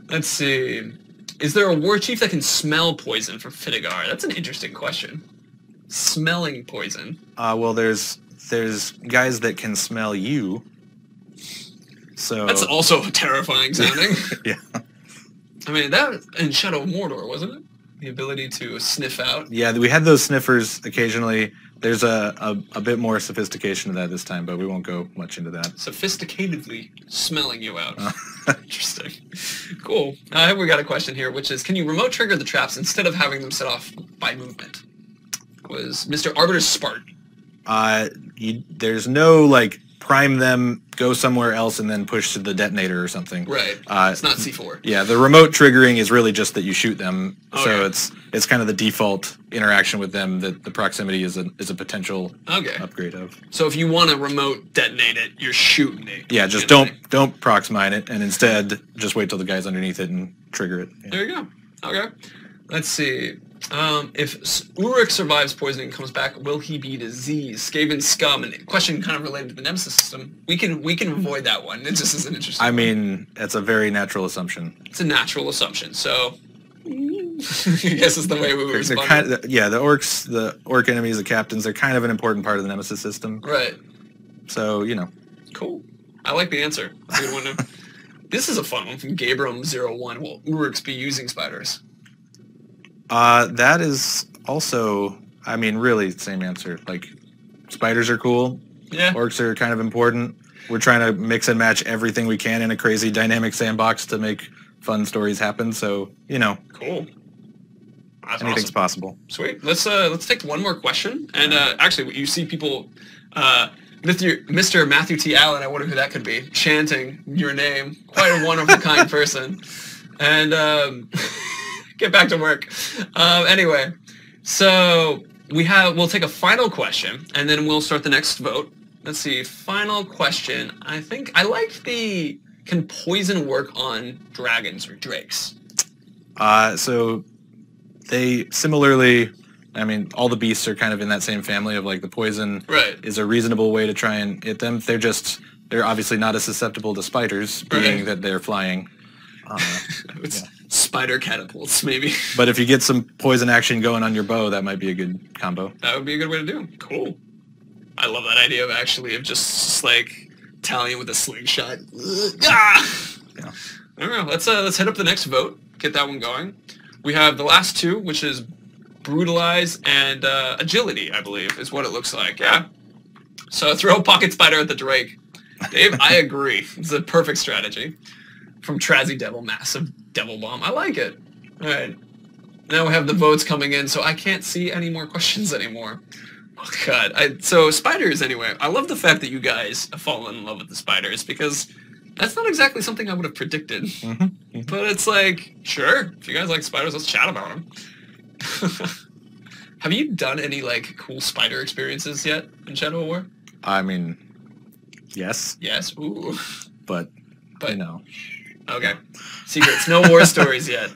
let's see. Is there a war chief that can smell poison from Finnegar? That's an interesting question. Smelling poison. Well, there's guys that can smell you. So that's also terrifying sounding. Yeah. That in Shadow of Mordor, wasn't it? The ability to sniff out. Yeah, we had those sniffers occasionally. There's a bit more sophistication to that this time, but we won't go much into that. Sophisticatedly smelling you out. Interesting. Cool. We got a question here, which is, can you remote trigger the traps instead of having them set off by movement? Was Mr. Arbiter's Spark. There's no, like, prime them, go somewhere else, and then push to the detonator or something. Right. It's not C4. Yeah, the remote triggering is really just that you shoot them. Okay. So it's kind of the default interaction with them that the proximity is a potential upgrade of. So if you want to remote detonate it, you're shooting it. Yeah, just don't prox mine it, and instead just wait till the guy's underneath it and trigger it. Yeah. There you go. Okay. Let's see. If Uruk survives poisoning and comes back, will he be diseased? Skaven scum, and question kind of related to the Nemesis system. We can avoid that one. It just isn't interesting. I mean, it's a very natural assumption. It's a natural assumption, so I guess it's the way we would respond. Kind of, yeah, the orc enemies, the captains, they're kind of an important part of the Nemesis system. Right. So, you know. Cool. I like the answer. It's a good one. This is a fun one from Gabriel01. Will Uruks be using spiders? That is also, I mean, really the same answer. Like, spiders are cool. Yeah. Orcs are kind of important. We're trying to mix and match everything we can in a crazy dynamic sandbox to make fun stories happen. So, you know. Cool. That's anything's possible. Sweet. Let's take one more question. And actually, you see people, Mr. Matthew T. Allen, I wonder who that could be, chanting your name. Quite a one-of-a-kind person. And get back to work. Anyway, so we'll take a final question, and then we'll start the next vote. Let's see. Final question. I think I liked the, can poison work on dragons or drakes? So they similarly, I mean, all the beasts are kind of in that same family of, like, the poison is a reasonable way to try and hit them. They're obviously not as susceptible to spiders, being that they're flying. Spider catapults, maybe. But if you get some poison action going on your bow, that might be a good combo. That would be a good way to do. Cool. I love that idea of just like Talion with a slingshot. Ah! Yeah. I don't know. Let's head up the next vote. Get that one going. We have the last two, which is Brutalize and Agility, I believe, is what it looks like. Yeah. So throw Pocket Spider at the Drake. Dave, I agree. It's a perfect strategy. From Trazzy Devil, massive Devil Bomb. I like it. All right. Now we have the votes coming in, so I can't see any more questions anymore. Oh, God. So spiders, anyway. I love the fact that you guys have fallen in love with the spiders, because that's not exactly something I would have predicted. But it's like, sure, if you guys like spiders, let's chat about them. Have you done any, like, cool spider experiences yet in Shadow of War? I mean, yes. Yes? Ooh. But you know. Okay. Secrets. No war stories yet.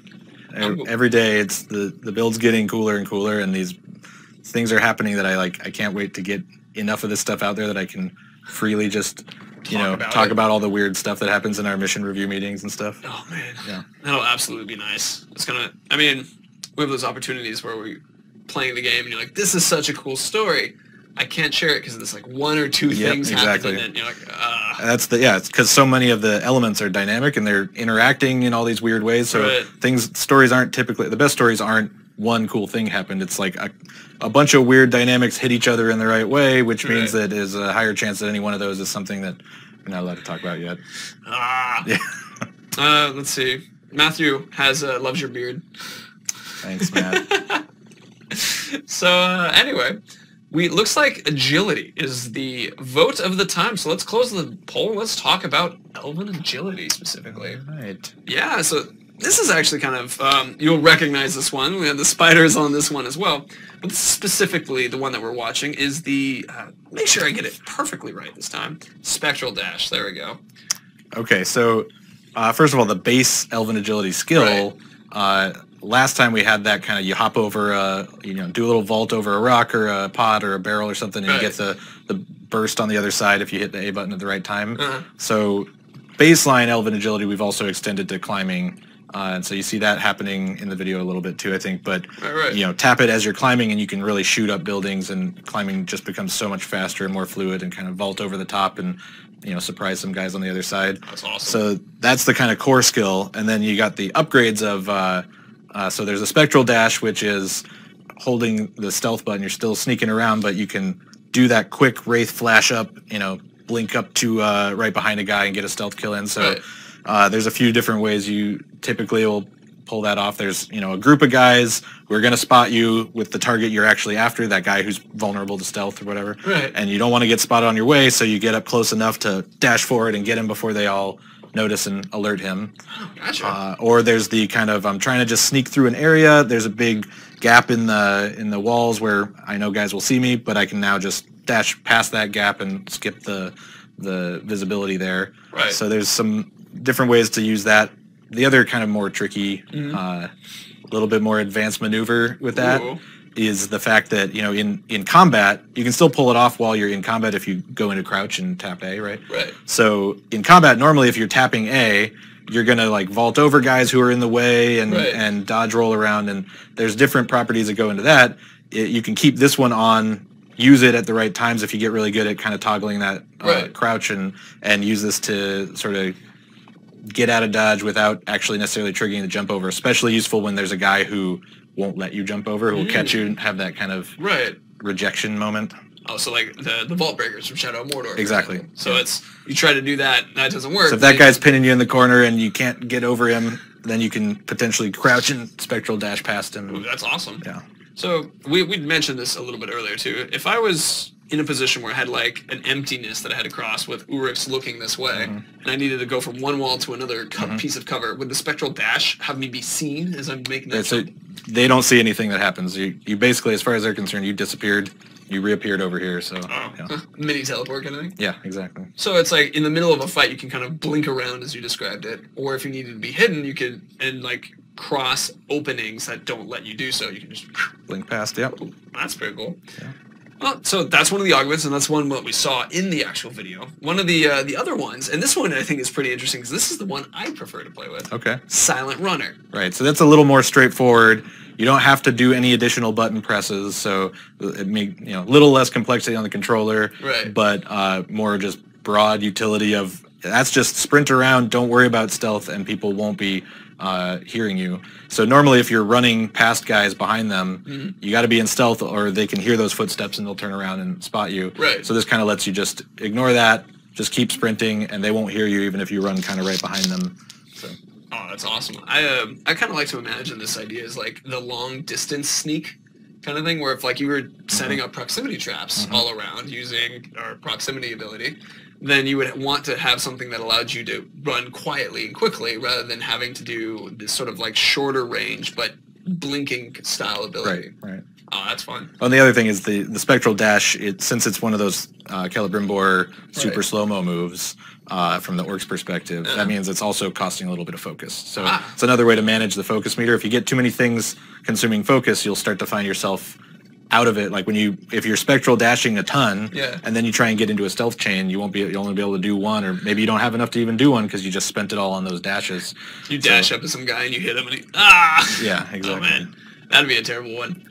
Every day, it's the build's getting cooler and cooler, and these things are happening that I can't wait to get enough of this stuff out there that I can freely just, talk about all the weird stuff that happens in our mission review meetings and stuff. Oh, man. Yeah. That'll absolutely be nice. It's gonna, I mean, we have those opportunities where we're playing the game, and you're like, this is such a cool story. I can't share it because there's like one or two things happening, and you're like, That's it's because so many of the elements are dynamic and they're interacting in all these weird ways. So stories aren't typically, the best stories aren't one cool thing happened. It's like a bunch of weird dynamics hit each other in the right way, which means that there's a higher chance that any one of those is something that we're not allowed to talk about yet. Yeah. Let's see. Matthew loves your beard. Thanks, Matt. So anyway. Looks like Agility is the vote of the time, so let's close the poll. Let's talk about Elven Agility specifically. Right. Yeah, so this is actually kind of, you'll recognize this one. We have the spiders on this one as well. But this specifically, the one that we're watching, is the, make sure I get it perfectly right this time, Spectral Dash. There we go. Okay, so first of all, the base Elven Agility skill, last time we had that kind of, you hop over, do a little vault over a rock or a pot or a barrel or something, and you get the burst on the other side if you hit the A button at the right time. So baseline Elven Agility we've also extended to climbing, and so you see that happening in the video a little bit too, I think. But tap it as you're climbing, and you can really shoot up buildings, and climbing just becomes so much faster and more fluid, and kind of vault over the top and surprise some guys on the other side. That's awesome. So that's the kind of core skill, and then you got the upgrades of. So there's a Spectral Dash, which is holding the stealth button. You're still sneaking around, but you can do that quick Wraith flash up, blink up to right behind a guy and get a stealth kill in. So There's a few different ways you typically will pull that off. There's, you know, a group of guys who are going to spot you with the target you're actually after, that guy who's vulnerable to stealth or whatever. Right. And you don't want to get spotted on your way, so you get up close enough to dash forward and get him before they all notice and alert him. Oh, gotcha. Or there's the kind of, I'm trying to just sneak through an area. There's a big gap in the walls where I know guys will see me, but I can now just dash past that gap and skip the visibility there. Right. So there's some different ways to use that. The other kind of more tricky, little bit more advanced maneuver with that is the fact that, you know, in combat, you can still pull it off while you're in combat if you go into crouch and tap A, right? Right. So in combat, normally if you're tapping A, you're going to like vault over guys who are in the way and dodge roll around, and there's different properties that go into that. You can keep this one on, use it at the right times if you get really good at kind of toggling that crouch, and use this to sort of get out of dodge without actually necessarily triggering the jump over. Especially useful when there's a guy who won't let you jump over, who will catch you and have that kind of rejection moment. Oh, so like the vault breakers from Shadow of Mordor. Exactly. So it's, you try to do that, and that doesn't work. So if that guy's pinning you in the corner and you can't get over him, then you can potentially crouch and Spectral Dash past him. Ooh, that's awesome. Yeah. So we'd mentioned this a little bit earlier too. If I was in a position where I had like an emptiness that I had to cross with Urix looking this way, and I needed to go from one wall to another piece of cover, would the Spectral Dash have me be seen as I'm making that jump? They don't see anything that happens. You basically, as far as they're concerned, you disappeared. You reappeared over here, so... yeah. Mini teleport kind of thing? Yeah, exactly. So it's like, in the middle of a fight, you can kind of blink around as you described it, or if you needed to be hidden, you could, and like, cross openings that don't let you do so. You can just... blink past, yep. Ooh, that's pretty cool. Yeah. Well, so that's one of the augments, and that's one what we saw in the actual video. One of the other ones, and this one I think is pretty interesting, because this is the one I prefer to play with. Okay. Silent Runner. Right, so that's a little more straightforward. You don't have to do any additional button presses, so it make, you know, a little less complexity on the controller, but more just broad utility of, that's just sprint around, don't worry about stealth, and people won't be hearing you. So normally if you're running past guys behind them, you got to be in stealth, or they can hear those footsteps and they'll turn around and spot you. Right. So this kind of lets you just ignore that, just keep sprinting, and they won't hear you even if you run kind of right behind them. So. Oh, that's awesome. I kind of like to imagine this idea as like the long distance sneak kind of thing, where if like you were setting up proximity traps all around using our proximity ability, then you would want to have something that allowed you to run quietly and quickly rather than having to do this sort of like shorter range but blinking style ability. Right. Oh, that's fun. Oh, and the other thing is the Spectral Dash, since it's one of those Celebrimbor super slow-mo moves from the Orc's perspective, that means it's also costing a little bit of focus. So it's another way to manage the focus meter. If you get too many things consuming focus, you'll start to find yourself out of it. Like if you're Spectral Dashing a ton, and then you try and get into a stealth chain, you'll only be able to do one, or maybe you don't have enough to even do one because you just spent it all on those dashes. You dash up to some guy and you hit him and yeah, exactly. Oh man, that'd be a terrible one.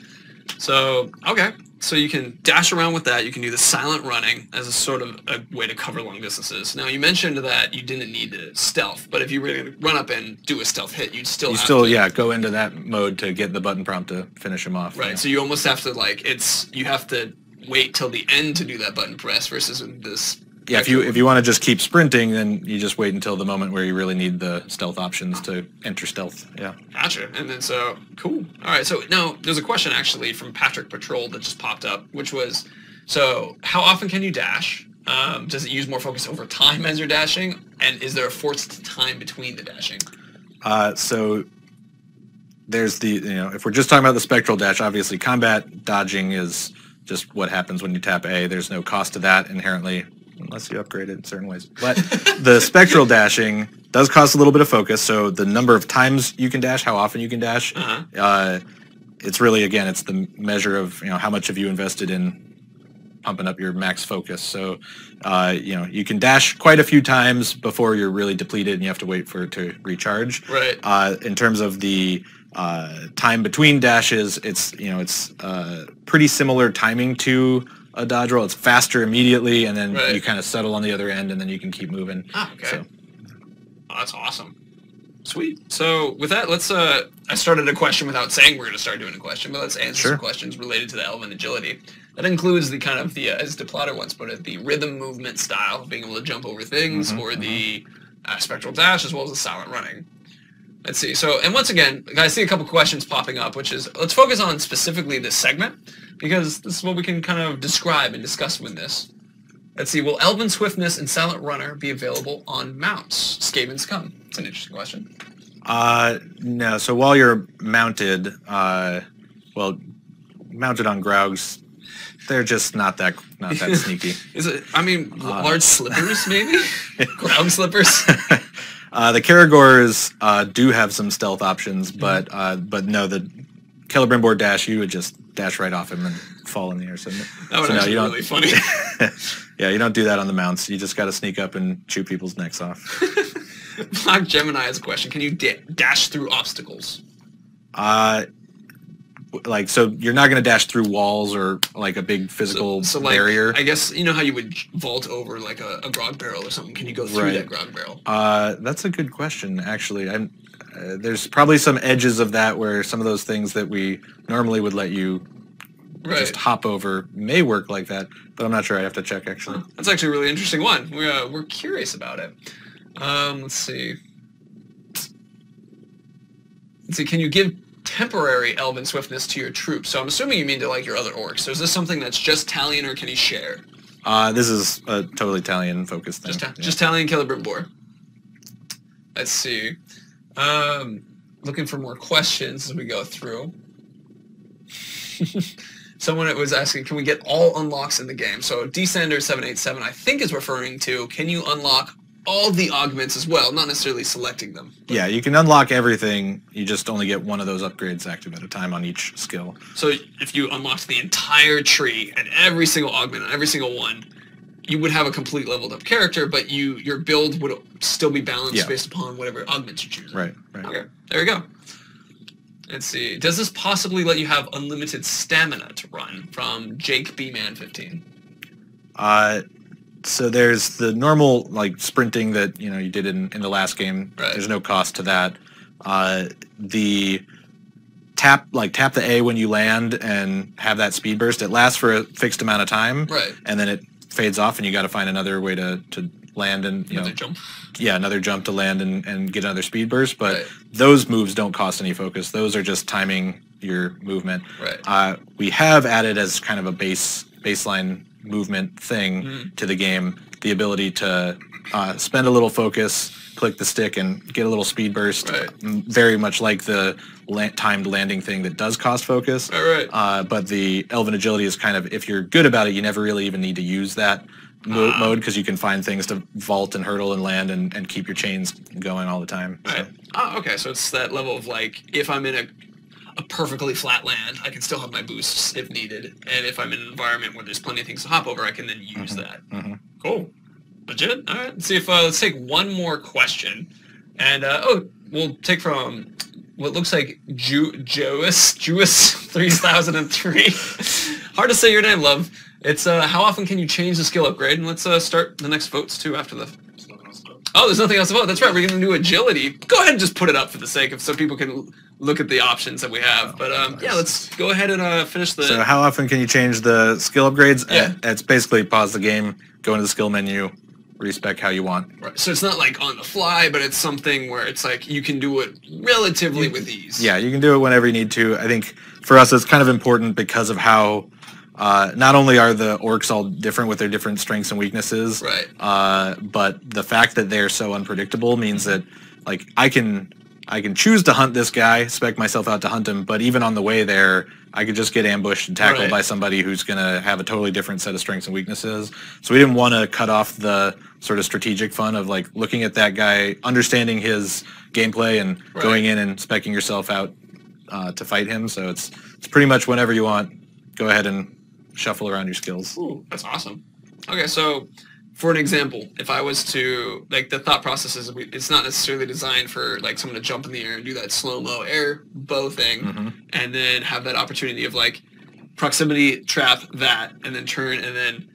So, okay. So you can dash around with that. You can do the silent running as a sort of a way to cover long distances. Now, you mentioned that you didn't need to stealth, but if you were going to run up and do a stealth hit, you'd still have to... go into that mode to get the button prompt to finish him off. Right, so you almost have to, like, you have to wait till the end to do that button press versus this... Yeah, if you want to just keep sprinting, then you just wait until the moment where you really need the stealth options to enter stealth. Yeah. Gotcha. And then so, cool. All right, so now there's a question actually from Patrick Patrol that just popped up, which was, so how often can you dash? Does it use more focus over time as you're dashing? And is there a forced time between the dashing? So there's if we're just talking about the Spectral Dash, obviously combat dodging is just what happens when you tap A. There's no cost to that inherently, unless you upgrade it in certain ways. But the Spectral Dashing does cost a little bit of focus, so the number of times you can dash, how often you can dash, it's really, again, it's the measure of, how much have you invested in pumping up your max focus. So, you can dash quite a few times before you're really depleted and you have to wait for it to recharge. Right. In terms of the time between dashes, it's pretty similar timing to a dodge roll. It's faster immediately, and then you kind of settle on the other end, and then you can keep moving. Ah, okay. So. Oh, that's awesome. Sweet. So with that, let's. I started a question without saying we're going to start doing a question, but let's answer some questions related to the Elven Agility. That includes the kind of as Deplotter once put it, the rhythm movement style, being able to jump over things, or the Spectral Dash, as well as the silent running. Let's see. So, and once again, I see a couple questions popping up, which is, let's focus on specifically this segment, because this is what we can kind of describe and discuss with this. Let's see. Will Elven Swiftness and Silent Runner be available on mounts? Skaven's Come. It's an interesting question. No. So while you're mounted, mounted on Graugs, they're just not that sneaky. Is it? I mean, large slippers, maybe? Ground slippers? The Caragors do have some stealth options, but no, the Celebrimbor dash, you would just dash right off him and fall in the air. So that would actually be really funny. Yeah, you don't do that on the mounts. You just got to sneak up and shoot people's necks off. Black Gemini has a question. Can you dash through obstacles? So you're not going to dash through walls or like a big physical barrier. I guess you know how you would vault over like a grog barrel or something. Can you go through that grog barrel? That's a good question, actually. There's probably some edges of that where some of those things that we normally would let you just hop over may work like that, but I'm not sure. I have to check, actually. That's actually a really interesting one. We're curious about it. Let's see. Can you give temporary Elven Swiftness to your troops? So I'm assuming you mean to like your other orcs. So is this something that's just Talion, or can he share? This is a totally Talion focused thing. Just Talion, Celebrimbor. Let's see. Looking for more questions as we go through. Someone was asking, can we get all unlocks in the game? So Descender787, I think, is referring to, can you unlock all the augments as well, not necessarily selecting them? Yeah, you can unlock everything. You just only get one of those upgrades active at a time on each skill. So if you unlocked the entire tree and every single augment on every single one, you would have a complete leveled up character, but your build would still be balanced based upon whatever augments you choose. Right. Okay, there we go. Let's see. Does this possibly let you have unlimited stamina to run? From Jake B-Man15. So there's the normal sprinting that you did in the last game. Right. There's no cost to that. The tap the A when you land and have that speed burst. It lasts for a fixed amount of time. Right. And then it fades off, and you got to find another way to land and another jump. Yeah, another jump to land and get another speed burst. But those moves don't cost any focus. Those are just timing your movement. Right. We have added as kind of a baseline movement thing to the game the ability to spend a little focus, click the stick, and get a little speed burst. Very much like the timed landing thing that does cost focus. But the Elven Agility is kind of, if you're good about it, you never really even need to use that mode, because you can find things to vault and hurdle and land and keep your chains going all the time. Right. Oh, okay. So it's that level of if I'm in a perfectly flat land, I can still have my boosts if needed, and if I'm in an environment where there's plenty of things to hop over, I can then use that. Cool. Legit. All right. Let's see if let's take one more question, and we'll take from what looks like Jewis 3003. Hard to say your name, love. It's how often can you change the skill upgrade? And let's start the next votes too after the. Oh, there's nothing else to vote. That's right. We're going to do agility. Go ahead and just put it up for the sake of so people can look at the options that we have. But yeah, let's go ahead and finish the. So how often can you change the skill upgrades? Yeah. It's basically pause the game, go into the skill menu, respec how you want. Right. So it's not on the fly, but it's something where it's you can do it relatively with ease. Yeah, you can do it whenever you need to. I think for us it's kind of important because of how not only are the orcs all different with their different strengths and weaknesses, but the fact that they're so unpredictable means that I can choose to hunt this guy, spec myself out to hunt him, but even on the way there, I could just get ambushed and tackled by somebody who's going to have a totally different set of strengths and weaknesses. So we didn't want to cut off the sort of strategic fun of looking at that guy, understanding his gameplay, and going in and speccing yourself out to fight him. So it's pretty much whenever you want, go ahead and shuffle around your skills. Ooh, that's awesome. Okay, so for an example, if I was to, the thought process is, it's not necessarily designed for, someone to jump in the air and do that slow-mo air bow thing, and then have that opportunity of, proximity trap that, and then turn, and then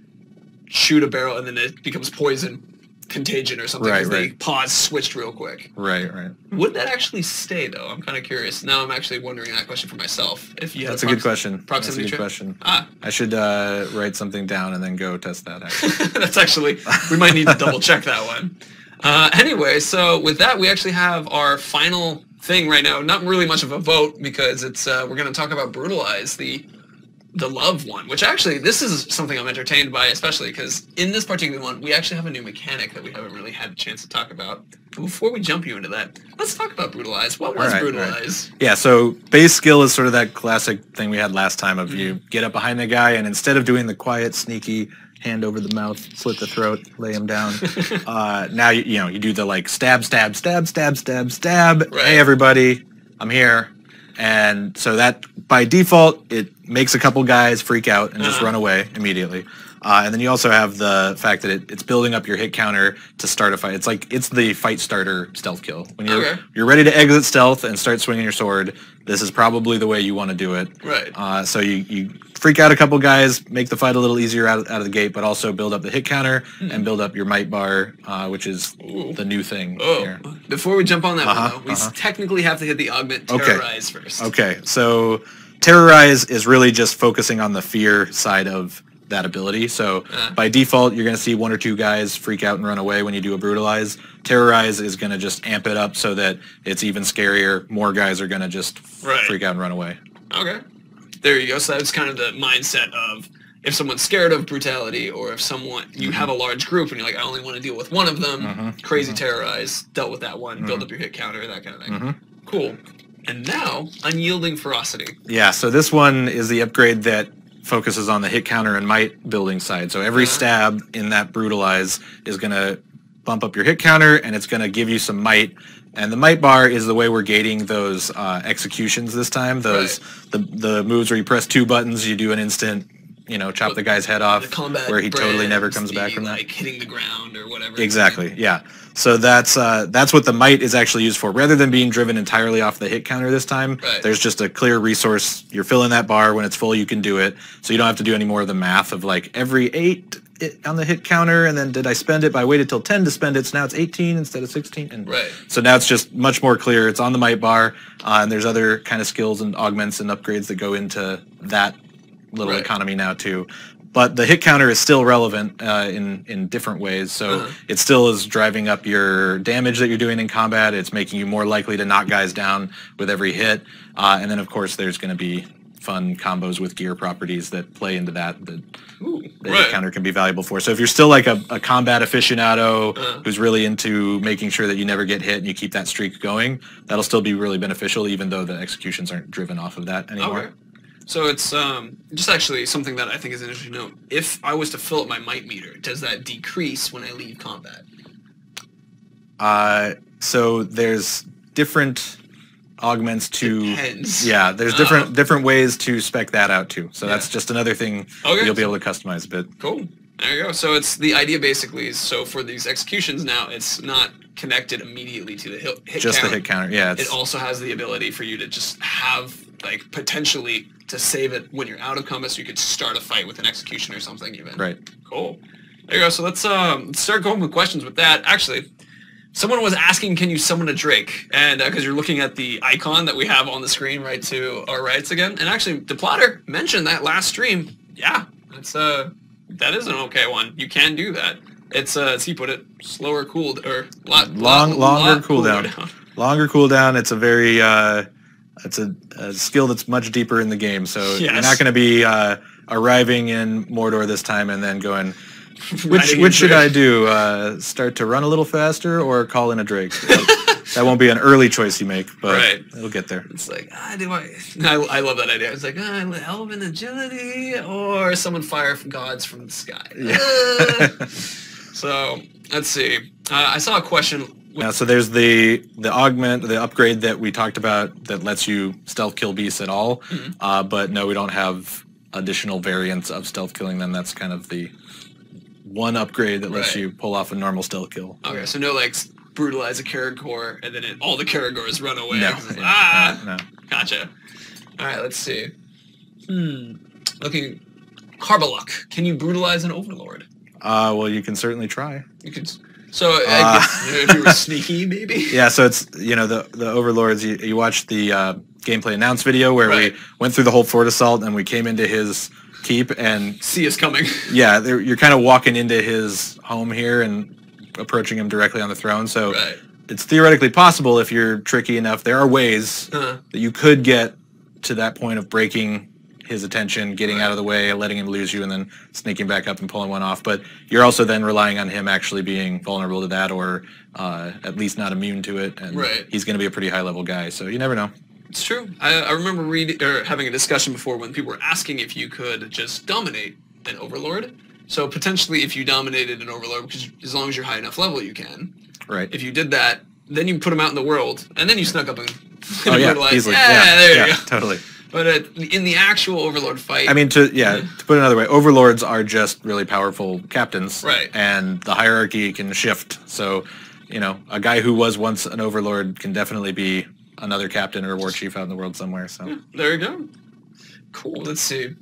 shoot a barrel, and then it becomes poison contagion or something, because they pause switched real quick. Right. Would that actually stay, though? I'm kind of curious. Now I'm actually wondering that question for myself. If you That's a good question. Proximity That's a good question. Ah. I should write something down and then go test that, actually. That's actually, we might need to double check that one. Anyway, so with that, we actually have our final thing right now. Not really much of a vote because it's we're going to talk about Brutalize, the love one, which actually, this is something I'm entertained by, especially because in this particular one, we actually have a new mechanic that we haven't really had a chance to talk about. But before we jump you into that, let's talk about Brutalize. What was Brutalize? Yeah, so base skill is sort of that classic thing we had last time of you get up behind the guy, and instead of doing the quiet, sneaky, hand over the mouth, slit the throat, lay him down, now you do the like stab, stab, stab, stab, stab, stab. Right. Hey, everybody, I'm here. And so that, by default, it makes a couple guys freak out and just run away immediately. And then you also have the fact that it's building up your hit counter to start a fight. It's the fight starter stealth kill. When you're ready to exit stealth and start swinging your sword, this is probably the way you want to do it. Right. So you freak out a couple guys, make the fight a little easier out of the gate, but also build up the hit counter and build up your might bar, which is the new thing here. Before we jump on that one, though, we technically have to hit the augment Terrorize first. Okay, so Terrorize is really just focusing on the fear side of that ability. So by default, you're going to see one or two guys freak out and run away when you do a Brutalize. Terrorize is going to just amp it up so that it's even scarier. More guys are going to just freak out and run away. Okay. There you go. So that's kind of the mindset of if someone's scared of brutality, or if you have a large group and you're like, I only want to deal with one of them, crazy Terrorize, dealt with that one, build up your hit counter, that kind of thing. Cool. And now, Unyielding Ferocity. Yeah, so this one is the upgrade that focuses on the hit counter and might building side. So every stab in that Brutalize is going to bump up your hit counter, and it's going to give you some might. And the might bar is the way we're gating those executions this time. Those the moves where you press two buttons, you do an instant, chop the guy's head off, where he totally never comes back from that. Like hitting the ground or whatever. Exactly, yeah. So that's what the might is actually used for. Rather than being driven entirely off the hit counter this time, there's just a clear resource. You're filling that bar. When it's full, you can do it. So you don't have to do any more of the math of like every 8 on the hit counter, and then did I spend it? But I waited till 10 to spend it, so now it's 18 instead of 16. And so now it's just much more clear. It's on the might bar, and there's other kind of skills and augments and upgrades that go into that little economy now too. But the hit counter is still relevant in different ways. So it still is driving up your damage that you're doing in combat. It's making you more likely to knock guys down with every hit. And then, of course, there's going to be fun combos with gear properties that play into that the hit counter can be valuable for. So if you're still like a combat aficionado who's really into making sure that you never get hit and you keep that streak going, that'll still be really beneficial, even though the executions aren't driven off of that anymore. Okay. So it's just actually something that I think is an interesting note. If I was to fill up my might meter, does that decrease when I leave combat? So there's different augments to... Depends. Yeah, there's different ways to spec that out too. So that's just another thing you'll be able to customize a bit. Cool. There you go. So it's the idea basically is, so for these executions now, it's not connected immediately to the hit just counter. The hit counter, yeah. It also has the ability for you to just have, like, potentially to save it when you're out of combat, so you could start a fight with an execution or something even. Right. Cool. There you go. So let's start going with questions with that. Actually, someone was asking, can you summon a Drake? And because you're looking at the icon that we have on the screen right to our rights again. And actually, DePlotter mentioned that last stream. Yeah, that's that is an okay one. You can do that. It's as he put it, slower cooled or longer cooldown. Longer cooldown. It's a very it's a skill that's much deeper in the game. So you're not going to be arriving in Mordor this time and then going, which should I do? Start to run a little faster or call in a Drake? That won't be an early choice you make, but it'll get there. It's like, I love that idea. It's like, Elven Agility or summon fire gods from the sky. Yeah. So, let's see. I saw a question. Yeah, so there's the augment, the upgrade that we talked about that lets you stealth kill beasts at all. But no, we don't have additional variants of stealth killing them. That's kind of the one upgrade that lets you pull off a normal stealth kill. Okay, so no, like, brutalize a Caragor, and then all the Caragors run away. No. No. Gotcha. All right, let's see. Looking... Carbaluk, can you brutalize an Overlord? Well, you can certainly try. You could... So, I guess, if you were sneaky, maybe? Yeah, so it's, the Overlords, you watched the gameplay announce video where we went through the whole Fort Assault and we came into his keep and... See us coming. Yeah, you're kind of walking into his home here and approaching him directly on the throne. So it's theoretically possible if you're tricky enough. There are ways that you could get to that point of breaking his attention, getting out of the way, letting him lose you, and then sneaking back up and pulling one off. But you're also then relying on him actually being vulnerable to that, or at least not immune to it. And he's going to be a pretty high-level guy, so you never know. It's true. I remember reading or having a discussion before when people were asking if you could just dominate an Overlord. So potentially, if you dominated an Overlord, because as long as you're high enough level, you can. Right. If you did that, then you put him out in the world, and then you snuck up and brutalized. Easily. There you go. Totally. But in the actual Overlord fight... I mean, to put it another way, Overlords are just really powerful captains. Right. And the hierarchy can shift. So, you know, a guy who was once an Overlord can definitely be another captain or a war chief out in the world somewhere. So there you go. Cool. Let's see.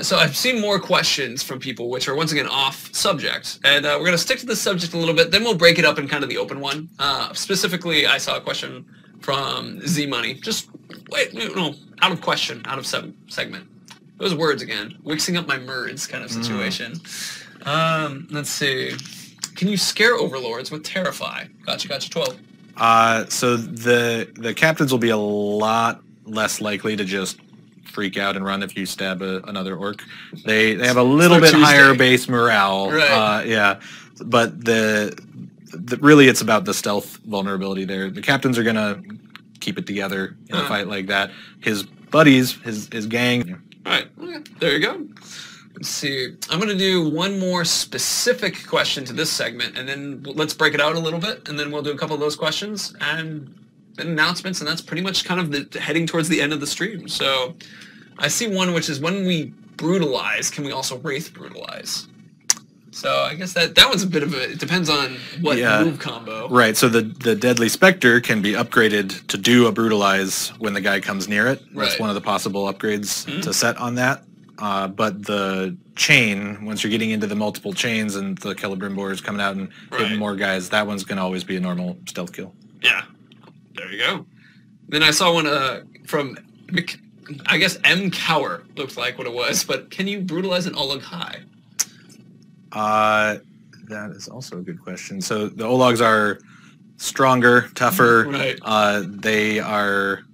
So I've seen more questions from people, which are once again off subject, and we're going to stick to this subject a little bit. Then we'll break it up in kind of the open one. Specifically, I saw a question from Z Money. Just wait, no, out of question, out of segment. Those words again, mixing up my words kind of situation. Let's see. Can you scare Overlords with Terrify? Gotcha. 12. So the captains will be a lot less likely to just freak out and run if you stab another orc. They have a little bit higher base morale. Right. But really it's about the stealth vulnerability there. The captains are gonna keep it together in a fight like that. His buddies, his gang. All right. Okay. There you go. Let's see. I'm going to do one more specific question to this segment, and then let's break it out a little bit, and then we'll do a couple of those questions and then announcements, and that's pretty much kind of heading towards the end of the stream. So I see one, which is when we brutalize, can we also Wraith brutalize? So I guess that one's a bit of a... It depends on what move combo. Right, so the Deadly Spectre can be upgraded to do a brutalize when the guy comes near it. That's one of the possible upgrades to set on that. But the chain, once you're getting into the multiple chains and the Celebrimbor is coming out and hitting more guys, that one's going to always be a normal stealth kill. Yeah, there you go. Then I saw one from, I guess M. Cower looked like what it was, but can you brutalize an Olag High? That is also a good question. So the Olags are stronger, tougher. They are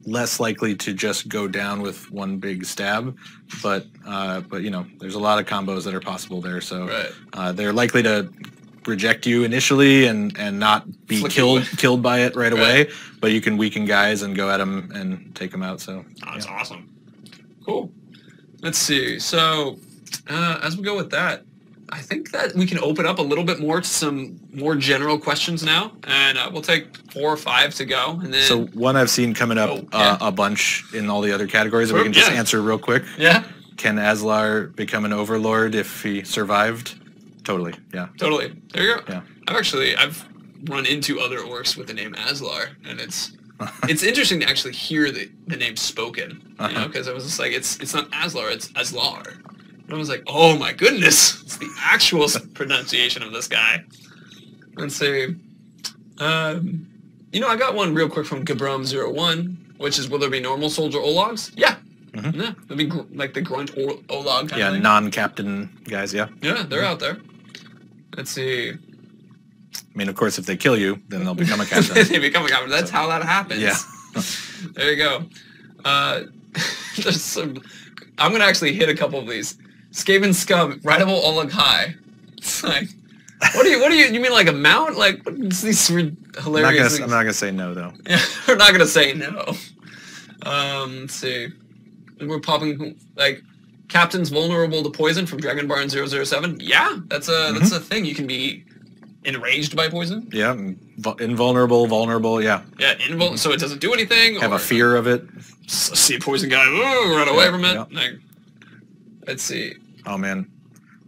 less likely to just go down with one big stab, but you know, there's a lot of combos that are possible there. So they're likely to reject you initially and not be killed by it right away, but you can weaken guys and go at them and take them out. So that's awesome. Cool. Let's see. So as we go with that, I think that we can open up a little bit more to some more general questions now, and we'll take 4 or 5 to go. And then so one I've seen coming up a bunch in all the other categories that we can just answer real quick. Yeah. Can Aslar become an Overlord if he survived? Totally. Yeah. Totally. There you go. Yeah. I've run into other orcs with the name Aslar, and it's interesting to actually hear the name spoken, you know, because I was just like, it's not Aslar, it's Aslar. And I was like, oh my goodness, it's the actual pronunciation of this guy. Let's see. You know, I got one real quick from Gabrum01, which is, will there be normal soldier Olags? Yeah. Yeah, it'll be like the grunt Olag kind of thing. Non-captain guys, yeah. Yeah, they're out there. Let's see. I mean, of course, if they kill you, then they'll become a captain. They become a captain. That's how that happens. Yeah. There you go. There's some... I'm going to actually hit a couple of these. Skaven Scum, Rideable Olag High. It's like, what do you mean like a mount? Like, what's these hilarious I'm not going to say no, though. Yeah, we're not going to say no. Let's see. We're popping, like, Captain's vulnerable to poison from Dragon Barn 007. Yeah, that's a thing. You can be enraged by poison. Yeah, invulnerable, vulnerable, yeah. Yeah, so it doesn't do anything. Have a fear of it. See a poison guy, run away from it. Yeah. Like, let's see. Oh man,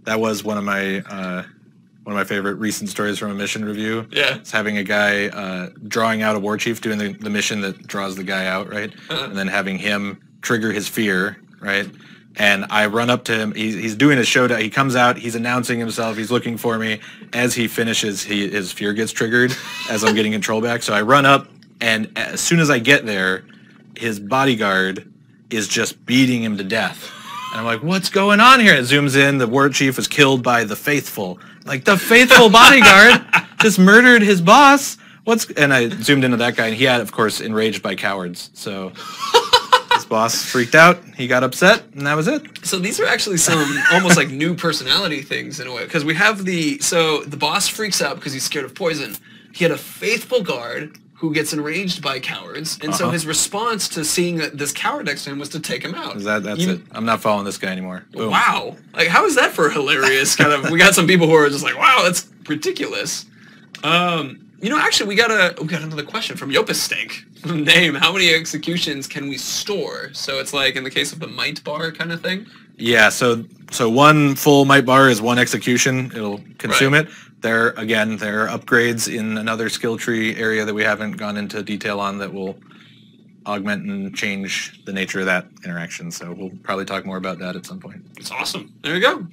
that was one of my favorite recent stories from a mission review. Yeah, it's having a guy drawing out a war chief, doing the mission that draws the guy out, right? And then having him trigger his fear, right? And I run up to him. He's doing a showdown. He comes out. He's announcing himself. He's looking for me. As he finishes, his fear gets triggered as I'm getting control back. So I run up, and as soon as I get there, his bodyguard is just beating him to death. And I'm like, what's going on here? It zooms in. The war chief is killed by the faithful. Like, the faithful bodyguard just murdered his boss. And I zoomed into that guy, and he had, of course, enraged by cowards. So his boss freaked out. He got upset, and that was it. So these are actually some almost like new personality things in a way, because we have the boss freaks out because he's scared of poison. He had a faithful guard who gets enraged by cowards, and so his response to seeing this coward next to him was to take him out. That's it. I'm not following this guy anymore. Boom. Wow. Like, how is that for hilarious? Kind of. We got some people who are just like, wow, that's ridiculous. You know, actually, we got another question from Yopastank. Name, how many executions can we store? So it's like in the case of the might bar kind of thing? Yeah, so one full might bar is one execution. It'll consume it. There are upgrades in another skill tree area that we haven't gone into detail on that will augment and change the nature of that interaction. So we'll probably talk more about that at some point. It's awesome. There you go.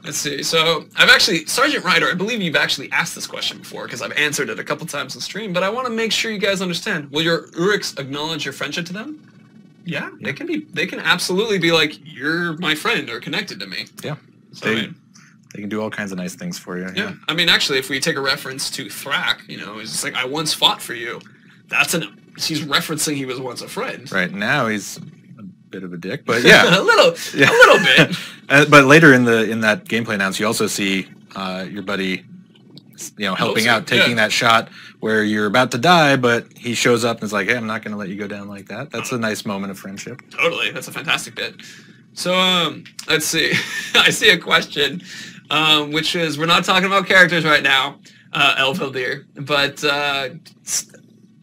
Let's see. So I've actually, Sergeant Ryder, I believe you've actually asked this question before because I've answered it a couple times on stream, but I want to make sure you guys understand. Will your Uruks acknowledge your friendship to them? Yeah, they can absolutely be like, you're my friend or connected to me. Yeah. So, they can do all kinds of nice things for you. Yeah. I mean, actually, if we take a reference to Thrak, you know, it's just like, I once fought for you. He's referencing he was once a friend. Right. Now he's a bit of a dick, but yeah. a little bit. But later in that gameplay announce, you also see your buddy, you know, helping out, taking that shot where you're about to die, but he shows up and is like, hey, I'm not going to let you go down like that. That's a nice moment of friendship. Totally. That's a fantastic bit. So, let's see. I see a question, which is, we're not talking about characters right now, Elvildir, but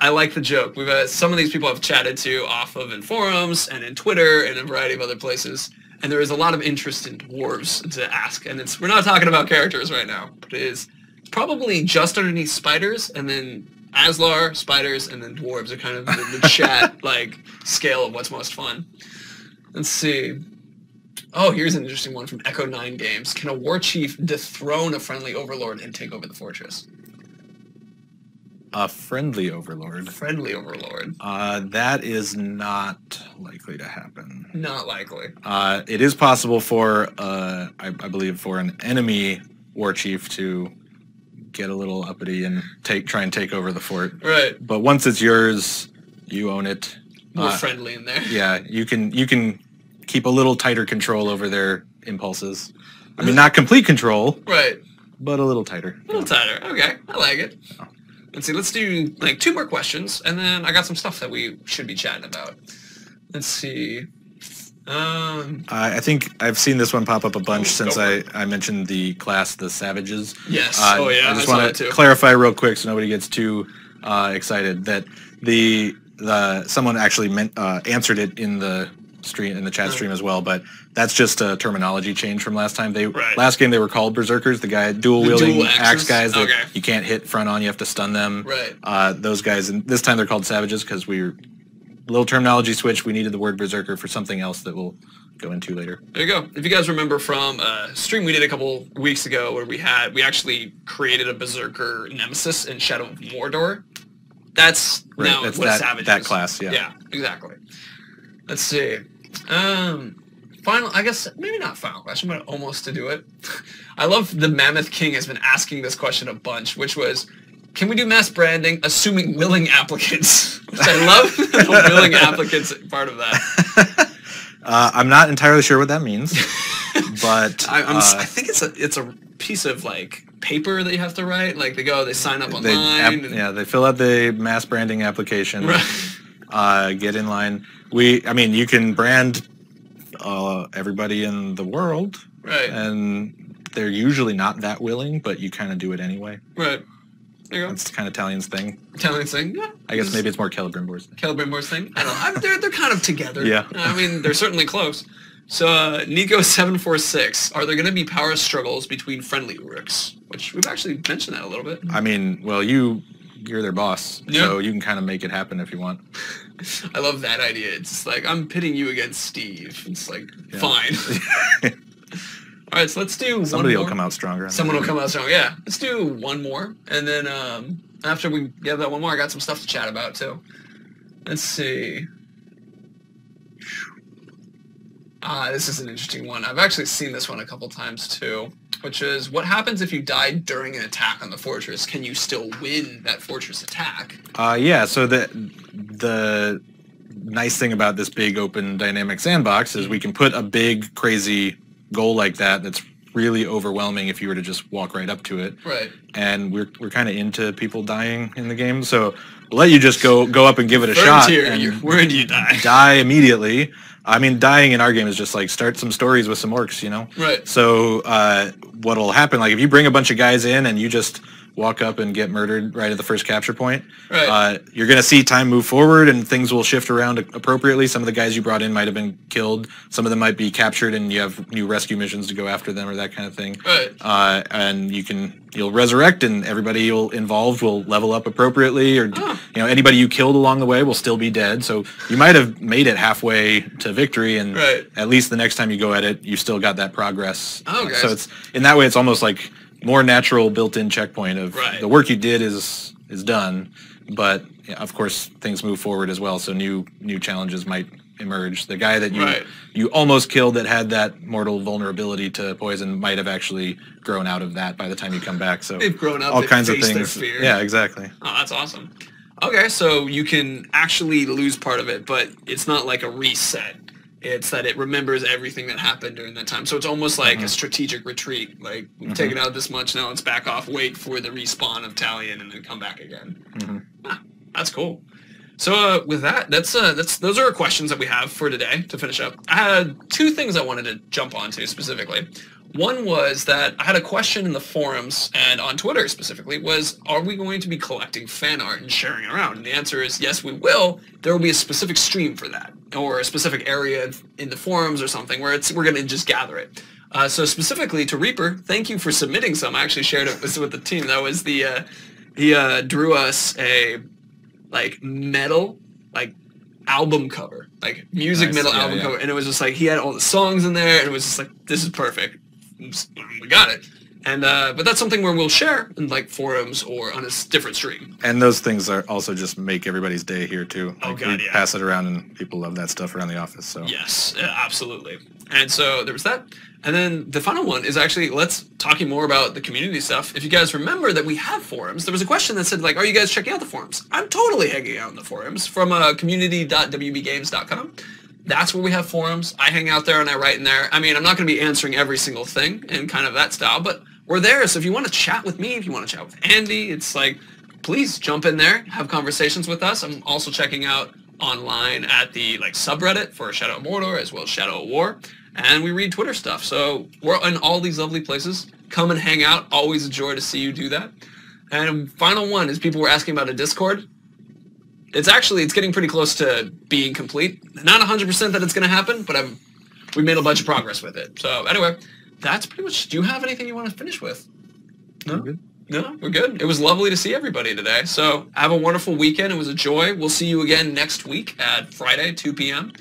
I like the joke. Some of these people I've chatted to off of in forums and in Twitter and in a variety of other places, and there is a lot of interest in dwarves to ask, and we're not talking about characters right now, but it is probably just underneath spiders, and then Aslar, spiders, and then dwarves are kind of the chat like scale of what's most fun. Let's see. Oh, here's an interesting one from Echo 9 Games. Can a war chief dethrone a friendly overlord and take over the fortress? A friendly overlord? Friendly overlord. That is not likely to happen. Not likely. It is possible for, I believe, for an enemy war chief to get a little uppity and try and take over the fort. Right. But once it's yours, you own it. More friendly in there. Yeah, you can keep a little tighter control over their impulses. I mean, not complete control. Right. But a little tighter. A little tighter. Okay, I like it. Oh. Let's see, let's do like 2 more questions, and then I got some stuff that we should be chatting about. Let's see. I think I've seen this one pop up a bunch since I mentioned the class, the Savages. Yes. I just want to clarify real quick so nobody gets too excited that someone actually answered it in the stream, in the chat stream as well, but that's just a terminology change from last time. Last game they were called Berserkers, the dual wielding axe guys that you can't hit front on, you have to stun them. Right. Those guys, and this time they're called Savages because little terminology switch. We needed the word Berserker for something else that we'll go into later. There you go. If you guys remember from a stream we did a couple weeks ago where we actually created a Berserker Nemesis in Shadow of Mordor. That's now what a Savage is. That class, yeah. Yeah, exactly. Let's see. I guess, maybe not final question, but almost to do it. I love the Mammoth King has been asking this question a bunch, which was, can we do mass branding assuming willing applicants? Which I love the willing applicants part of that. I'm not entirely sure what that means, but I think it's a piece of like paper that you have to write. Like they sign up online. They fill out the mass branding application. Right. Get in line. You can brand everybody in the world, right? And they're usually not that willing, but you kind of do it anyway. Right. There you go. That's kind of Talion's thing. Talion's thing, yeah. I guess maybe it's more Celebrimbor's thing. Celebrimbor's thing. I don't know. They're kind of together. Yeah. I mean, they're certainly close. So, Nico746, are there going to be power struggles between friendly Uruks? Which we've actually mentioned that a little bit. I mean, well, you're their boss, so you can kind of make it happen if you want. I love that idea. It's just like, I'm pitting you against Steve. It's like, fine. All right, so let's do one more. Somebody will come out stronger. Someone will come out stronger, yeah. Let's do one more, and then after we get that one more, I got some stuff to chat about, too. Let's see. This is an interesting one. I've actually seen this one a couple times too, which is what happens if you die during an attack on the fortress? Can you still win that fortress attack? Yeah, so the nice thing about this big open dynamic sandbox is we can put a big crazy goal like that that's really overwhelming if you were to just walk right up to it. Right. And we're kind of into people dying in the game, so we'll let you just go up and give it a shot. Where do you die? Die immediately. I mean, dying in our game is just like start some stories with some orcs, you know? Right. So what'll happen, like if you bring a bunch of guys in and you just walk up and get murdered right at the first capture point, right. You're going to see time move forward and things will shift around appropriately. Some of the guys you brought in might have been killed. Some of them might be captured and you have new rescue missions to go after them or that kind of thing. Right. And you'll resurrect and everybody involved will level up appropriately, or you know, anybody you killed along the way will still be dead. So you might have made it halfway to victory, and at least the next time you go at it, you still got that progress. Okay. So it's in that way, it's almost like more natural built-in checkpoint of the work you did is done, but yeah, of course things move forward as well. So new challenges might emerge. The guy that you almost killed that had that mortal vulnerability to poison might have actually grown out of that by the time you come back. So they've grown up. All kinds of things. Their fear. Yeah, exactly. Oh, that's awesome. Okay, so you can actually lose part of it, but it's not like a reset. It's that it remembers everything that happened during that time. So it's almost like a strategic retreat. Like, we've taken out this much, now let's back off, wait for the respawn of Talion, and then come back again. That's cool. So with that, those are our questions that we have for today to finish up. I had two things I wanted to jump onto specifically. One was that I had a question in the forums and on Twitter specifically was, are we going to be collecting fan art and sharing it around? And the answer is yes, we will. There will be a specific stream for that, or a specific area in the forums or something where we're going to just gather it. So specifically to Reaper, thank you for submitting some. I actually shared it with the team. That was he drew us a metal album cover, like music metal album cover, and it was just like he had all the songs in there, and it was just like, this is perfect. We got it. And but that's something where we'll share in like forums or on a different stream. And those things are also just make everybody's day here too. Oh God, yeah. Pass it around and people love that stuff around the office. So yes, absolutely. And so there was that. And then the final one is actually, let's talking more about the community stuff. If you guys remember that we have forums, there was a question that said like, are you guys checking out the forums? I'm totally hanging out in the forums from community.wbgames.com. That's where we have forums. I hang out there and I write in there. I mean, I'm not going to be answering every single thing in kind of that style, but we're there. So if you want to chat with me, if you want to chat with Andy, it's like, please jump in there, have conversations with us. I'm also checking out online at the subreddit for Shadow of Mordor as well as Shadow of War. And we read Twitter stuff. So we're in all these lovely places. Come and hang out. Always a joy to see you do that. And final one is people were asking about a Discord. It's getting pretty close to being complete. Not 100% that it's going to happen, but we made a bunch of progress with it. So anyway, that's pretty much. Do you have anything you want to finish with? No? We're good. No, we're good. It was lovely to see everybody today. So have a wonderful weekend. It was a joy. We'll see you again next week at Friday, 2 p.m.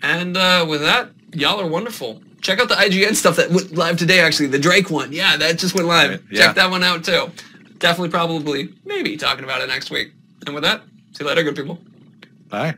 And with that, y'all are wonderful. Check out the IGN stuff that went live today, actually. The Drake one. Yeah, that just went live. Yeah. Check that one out, too. Definitely, probably, maybe talking about it next week. And with that, see you later, good people. Bye.